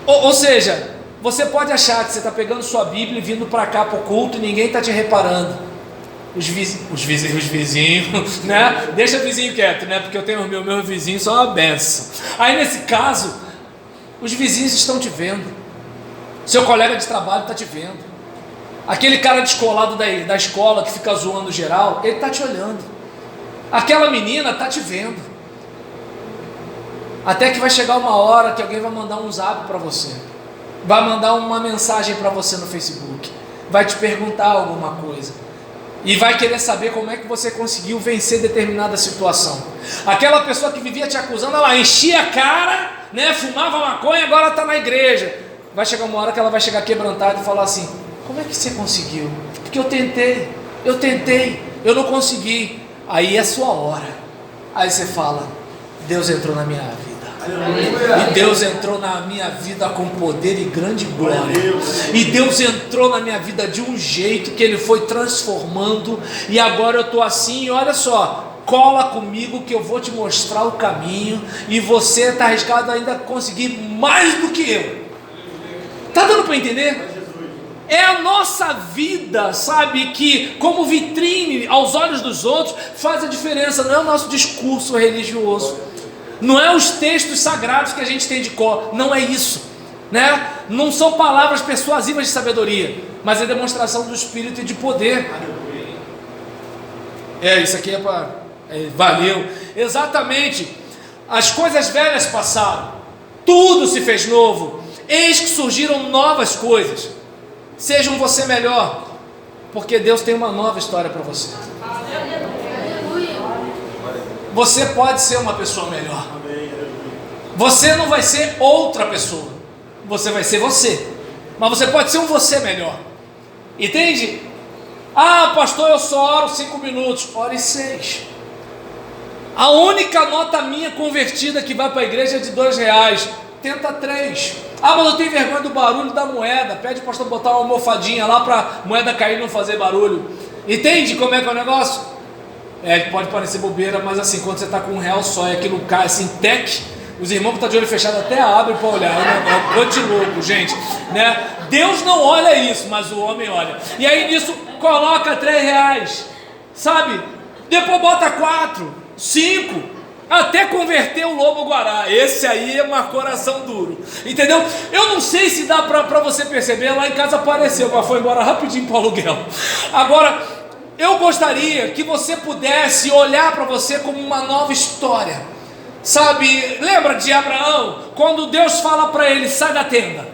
Ou seja, você pode achar que você está pegando sua Bíblia e vindo para cá para o culto e ninguém está te reparando. Os vizinhos, né? Deixa o vizinho quieto, né? Porque eu tenho meu vizinho, só uma benção. Aí nesse caso, os vizinhos estão te vendo. Seu colega de trabalho está te vendo. Aquele cara descolado da escola que fica zoando geral, ele está te olhando. Aquela menina está te vendo. Até que vai chegar uma hora que alguém vai mandar um zap para você, vai mandar uma mensagem para você no Facebook, vai te perguntar alguma coisa e vai querer saber como é que você conseguiu vencer determinada situação. Aquela pessoa que vivia te acusando, ela enchia a cara, né, fumava maconha, agora está na igreja. Vai chegar uma hora que ela vai chegar quebrantada e falar assim: como é que você conseguiu? Porque eu tentei, eu não consegui. Aí é a sua hora. Aí você fala: Deus entrou na minha vida. E Deus entrou na minha vida com poder e grande glória. E Deus entrou na minha vida de um jeito que Ele foi transformando. E agora eu estou assim, e olha só, cola comigo que eu vou te mostrar o caminho. E você está arriscado ainda a conseguir mais do que eu. Está dando para entender? É a nossa vida, sabe, que como vitrine aos olhos dos outros faz a diferença. Não é o nosso discurso religioso, não é os textos sagrados que a gente tem de cor, não é isso, né? Não são palavras persuasivas de sabedoria, mas é demonstração do Espírito e de poder. Isso aqui é para... valeu, exatamente. As coisas velhas passaram, tudo se fez novo, eis que surgiram novas coisas. Sejam você melhor, porque Deus tem uma nova história para você. Você pode ser uma pessoa melhor. Você não vai ser outra pessoa, você vai ser você. Mas você pode ser um você melhor. Entende? Ah, pastor, eu só oro 5 minutos. Ore 6. A única nota minha convertida que vai para a igreja é de R$2. Tenta 3. Ah, mas eu tenho vergonha do barulho da moeda. Pede para o pastor botar uma almofadinha lá para a moeda cair e não fazer barulho. Entende como é que é o negócio? Pode parecer bobeira, mas assim, quando você está com R$1 só e aquilo cai assim, tec, os irmãos que estão de olho fechado até abrem para olhar. É um monte de louco, gente, né? Deus não olha isso, mas o homem olha. E aí nisso coloca R$3, sabe? Depois bota 4, 5, até converter o lobo-guará. Esse aí é um coração duro, entendeu? Eu não sei se dá para você perceber. Lá em casa apareceu, mas foi embora rapidinho para o aluguel. Agora, eu gostaria que você pudesse olhar para você como uma nova história, sabe? Lembra de Abraão? Quando Deus fala para ele: sai da tenda,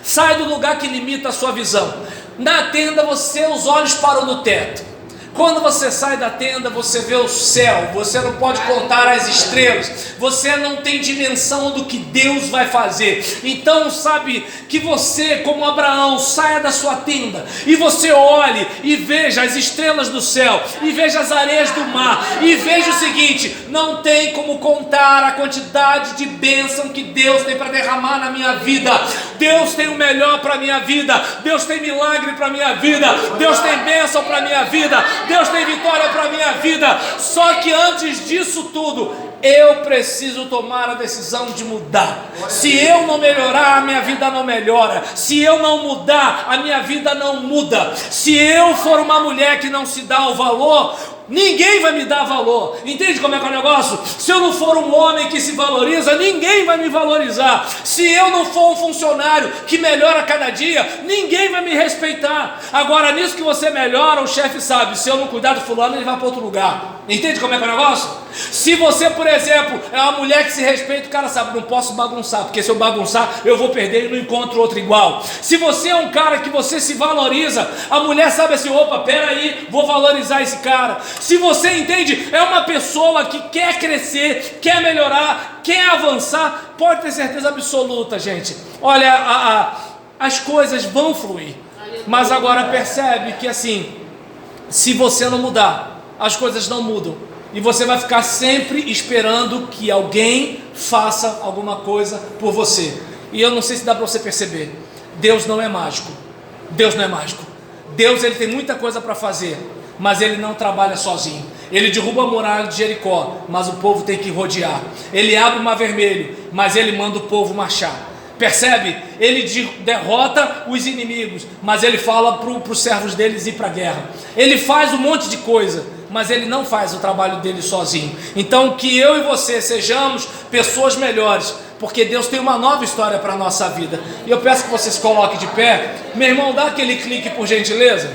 sai do lugar que limita a sua visão. Na tenda os olhos param no teto. Quando você sai da tenda, você vê o céu, você não pode contar as estrelas, você não tem dimensão do que Deus vai fazer. Então, sabe, que você, como Abraão, saia da sua tenda e você olhe e veja as estrelas do céu, e veja as areias do mar, e veja o seguinte: não tem como contar a quantidade de bênção que Deus tem para derramar na minha vida. Deus tem o melhor para a minha vida, Deus tem milagre para a minha vida, Deus tem bênção para a minha vida, Deus tem vitória para a minha vida. Só que antes disso tudo, eu preciso tomar a decisão de mudar. Se eu não melhorar, a minha vida não melhora. Se eu não mudar, a minha vida não muda. Se eu for uma mulher que não se dá o valor, ninguém vai me dar valor. Entende como é que é o negócio? Se eu não for um homem que se valoriza, ninguém vai me valorizar. Se eu não for um funcionário que melhora a cada dia, ninguém vai me respeitar. Agora, nisso que você melhora, o chefe sabe: se eu não cuidar do fulano, ele vai para outro lugar. Entende como é que é o negócio? Se você, por exemplo, é uma mulher que se respeita, o cara sabe: não posso bagunçar, porque se eu bagunçar, eu vou perder e não encontro outro igual. Se você é um cara que você se valoriza, a mulher sabe assim: opa, peraí, vou valorizar esse cara. Se você, entende, é uma pessoa que quer crescer, quer melhorar, quer avançar, pode ter certeza absoluta, gente. Olha, as coisas vão fluir. Mas agora percebe que assim, se você não mudar, as coisas não mudam. E você vai ficar sempre esperando que alguém faça alguma coisa por você. E eu não sei se dá para você perceber: Deus não é mágico. Deus não é mágico. Deus, ele tem muita coisa para fazer, mas ele não trabalha sozinho. Ele derruba a muralha de Jericó, mas o povo tem que rodear. Ele abre o mar vermelho, mas ele manda o povo marchar. Percebe? Ele derrota os inimigos, mas ele fala para os servos deles ir para a guerra. Ele faz um monte de coisa, mas ele não faz o trabalho dele sozinho. Então, que eu e você sejamos pessoas melhores, porque Deus tem uma nova história para a nossa vida. E eu peço que você se coloque de pé. Meu irmão, dá aquele clique, por gentileza.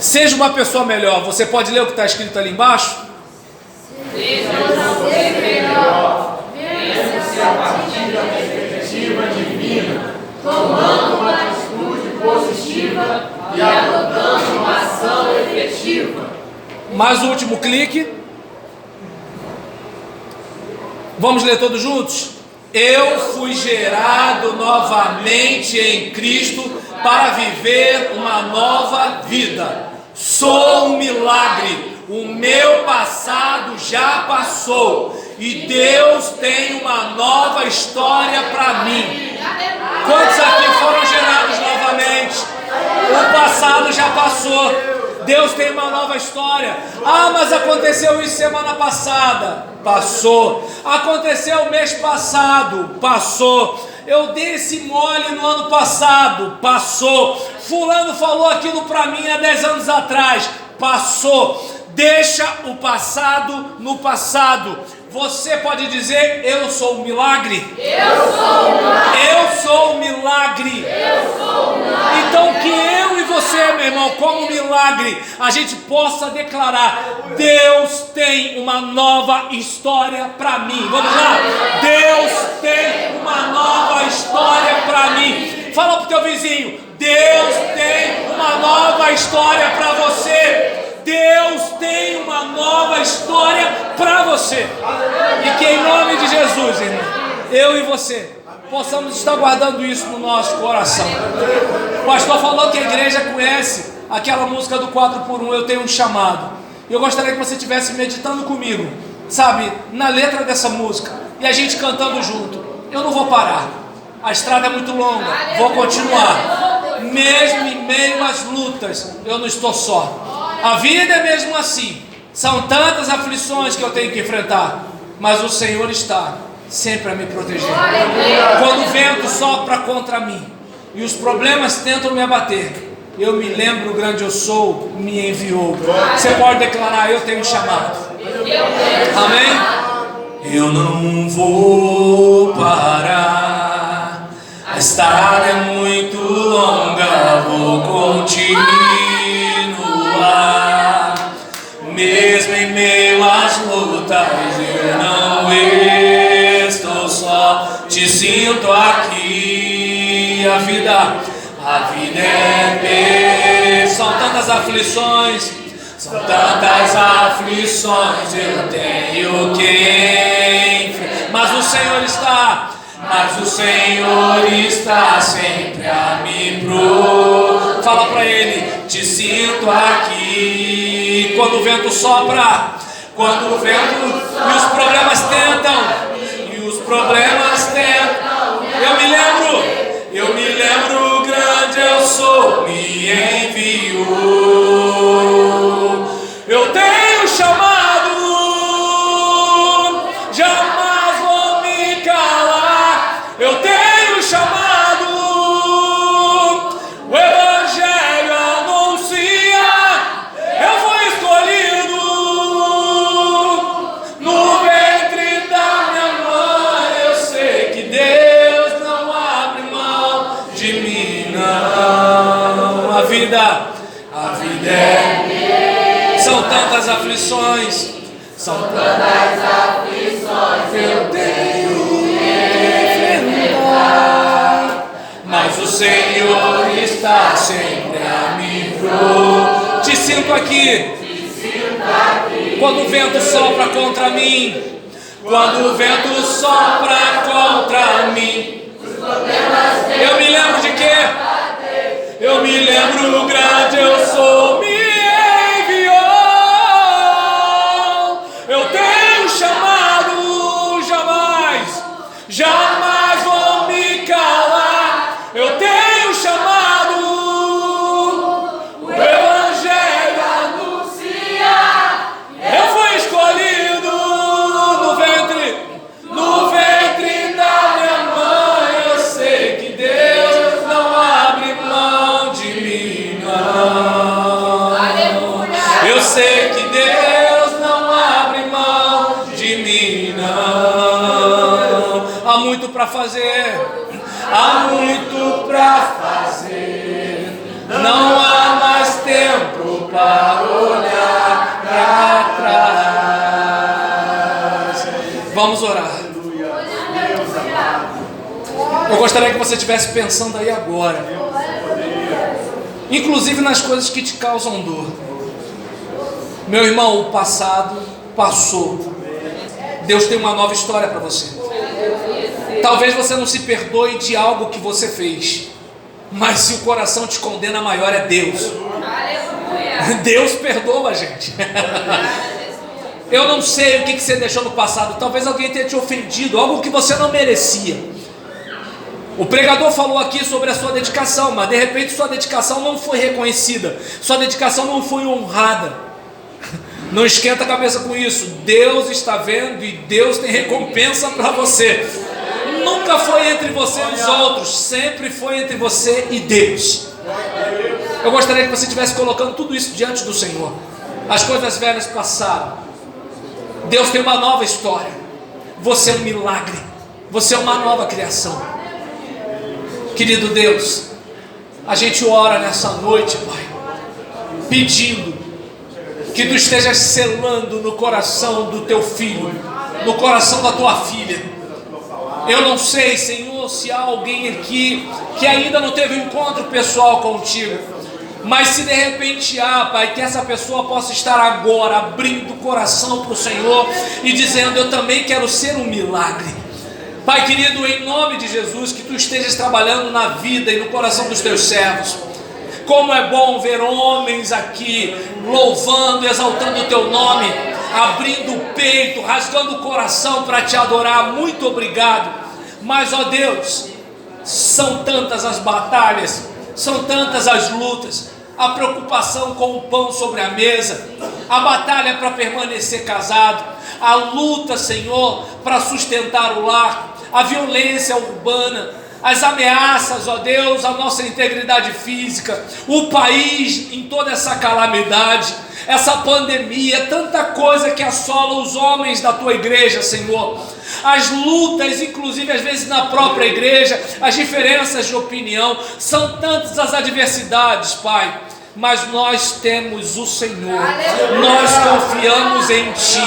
Seja uma pessoa melhor. Você pode ler o que está escrito ali embaixo? Seja uma ser melhor. Pense a partir da perspectiva divina, tomando uma atitude positiva e adotando uma ação efetiva. Mais o último clique. Vamos ler todos juntos? Eu fui gerado novamente em Cristo para viver uma nova vida. Sou um milagre. O meu passado já passou e Deus tem uma nova história para mim. Quantos aqui foram gerados novamente? O passado já passou. Deus tem uma nova história. Ah, mas aconteceu isso semana passada. Passou. Aconteceu mês passado. Passou. Eu dei esse mole no ano passado. Passou. Fulano falou aquilo para mim há 10 anos atrás. Passou. Deixa o passado no passado. Você pode dizer: eu sou um milagre. Eu sou um milagre. Eu sou um milagre. Eu sou um milagre. Então que eu e você, meu irmão, como milagre, a gente possa declarar: Deus tem uma nova história para mim. Vamos lá? Deus tem uma nova história para mim. Fala pro teu vizinho: Deus tem uma nova história para você. Deus tem uma nova história para você. E que em nome de Jesus, irmão, eu e você possamos estar guardando isso no nosso coração. O pastor falou que a igreja conhece aquela música do 4x1, Eu Tenho um Chamado. E eu gostaria que você estivesse meditando comigo, sabe, na letra dessa música, e a gente cantando junto. Eu não vou parar, a estrada é muito longa, vou continuar. Mesmo em meio às lutas, eu não estou só. A vida é mesmo assim. São tantas aflições que eu tenho que enfrentar, mas o Senhor está sempre a me proteger. Quando o vento sopra contra mim e os problemas tentam me abater, eu me lembro: o grande eu sou me enviou. Você pode declarar: eu tenho chamado. Amém? Eu não vou parar, a estrada é muito longa, vou continuar. Mesmo em meio às lutas, eu não estou só. Te sinto aqui. A vida é são tantas aflições, eu tenho que enfrentar. Mas o Senhor está sempre a me proteger. Fala para Ele: te sinto aqui. Quando o vento sopra, quando o vento e os problemas tentam, eu me lembro, grande eu sou, me enviou. Eu tenho chamado, jamais vou me calar. Eu tenho chamado, o Evangelho anuncia. Eu fui escolhido no ventre da minha mãe. Eu sei que Deus não abre mão de mim, não. A vida é. São tantas aflições, eu tenho que enfrentar. Mas o Senhor está sempre a me proteger. Te sinto aqui. Quando o vento sopra contra mim, eu me lembro de quê? Eu me lembro, o grande eu sou, me enviou. Eu tenho chamado, jamais vou me calar. Eu tenho chamado, o Evangelho anuncia. Eu fui escolhido no ventre da minha mãe. Eu sei que Deus não abre mão de mim, não. Eu sei que Deus não abre mão de mim, não. Há muito para fazer, há muito para fazer. Não há mais tempo para olhar para trás. Vamos orar. Eu gostaria que você estivesse pensando aí agora, inclusive nas coisas que te causam dor. Meu irmão, o passado passou. Deus tem uma nova história para você. Talvez você não se perdoe de algo que você fez, mas se o coração te condena, maior é Deus. Deus perdoa a gente. Eu não sei o que você deixou no passado. Talvez alguém tenha te ofendido, algo que você não merecia. O pregador falou aqui sobre a sua dedicação, mas de repente sua dedicação não foi reconhecida, sua dedicação não foi honrada. Não esquenta a cabeça com isso. Deus está vendo e Deus tem recompensa para você. Nunca foi entre você e os outros, sempre foi entre você e Deus. Eu gostaria que você estivesse colocando tudo isso diante do Senhor. As coisas velhas passaram. Deus tem uma nova história. Você é um milagre. Você é uma nova criação. Querido Deus, a gente ora nessa noite, Pai, pedindo que Tu estejas selando no coração do Teu filho, no coração da Tua filha. Eu não sei, Senhor, se há alguém aqui que ainda não teve um encontro pessoal contigo, mas se de repente há, Pai, que essa pessoa possa estar agora abrindo o coração para o Senhor e dizendo: eu também quero ser um milagre. Pai querido, em nome de Jesus, que Tu estejas trabalhando na vida e no coração dos Teus servos. Como é bom ver homens aqui louvando, exaltando o Teu nome, abrindo o peito, rasgando o coração para Te adorar. Muito obrigado. Mas, ó Deus, são tantas as batalhas, são tantas as lutas, a preocupação com o pão sobre a mesa, a batalha para permanecer casado, a luta, Senhor, para sustentar o lar, a violência urbana, as ameaças, ó Deus, à nossa integridade física, o país em toda essa calamidade, essa pandemia, tanta coisa que assola os homens da Tua igreja, Senhor. As lutas, inclusive às vezes na própria igreja, as diferenças de opinião, são tantas as adversidades, Pai. Mas nós temos o Senhor, nós confiamos em Ti,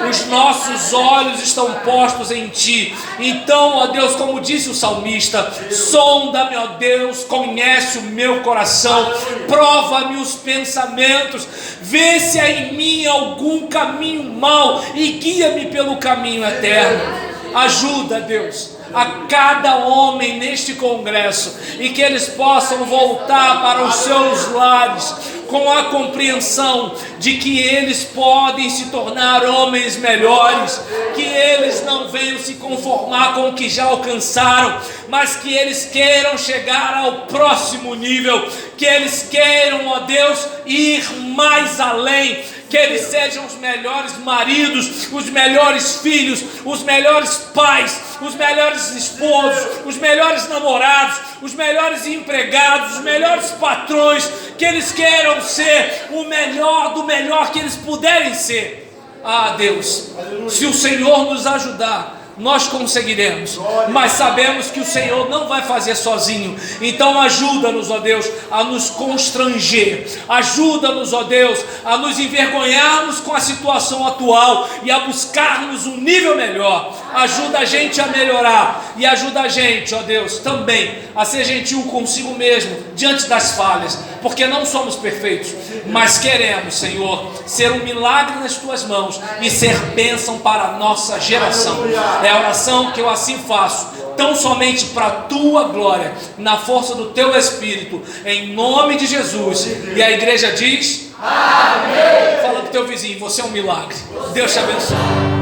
os nossos olhos estão postos em Ti. Então, ó Deus, como disse o salmista, sonda-me, ó Deus, conhece o meu coração, prova-me os pensamentos, vê se há em mim algum caminho mau e guia-me pelo caminho eterno. Ajuda, Deus, a cada homem neste congresso, e que eles possam voltar para os seus lares com a compreensão de que eles podem se tornar homens melhores, que eles não venham se conformar com o que já alcançaram, mas que eles queiram chegar ao próximo nível, que eles queiram, ó Deus, ir mais além, que eles sejam os melhores maridos, os melhores filhos, os melhores pais, os melhores esposos, os melhores namorados, os melhores empregados, os melhores patrões, que eles queiram ser o melhor do melhor que eles puderem ser. Ah, Deus, se o Senhor nos ajudar, nós conseguiremos, mas sabemos que o Senhor não vai fazer sozinho. Então ajuda-nos, ó Deus, a nos constranger, ajuda-nos, ó Deus, a nos envergonharmos com a situação atual e a buscarmos um nível melhor. Ajuda a gente a melhorar e ajuda a gente, ó Deus, também a ser gentil consigo mesmo diante das falhas, porque não somos perfeitos, mas queremos, Senhor, ser um milagre nas Tuas mãos e ser bênção para a nossa geração. É a oração que eu assim faço, tão somente para a Tua glória, na força do Teu Espírito, em nome de Jesus. E a igreja diz: amém. Fala para o teu vizinho: você é um milagre. Deus te abençoe.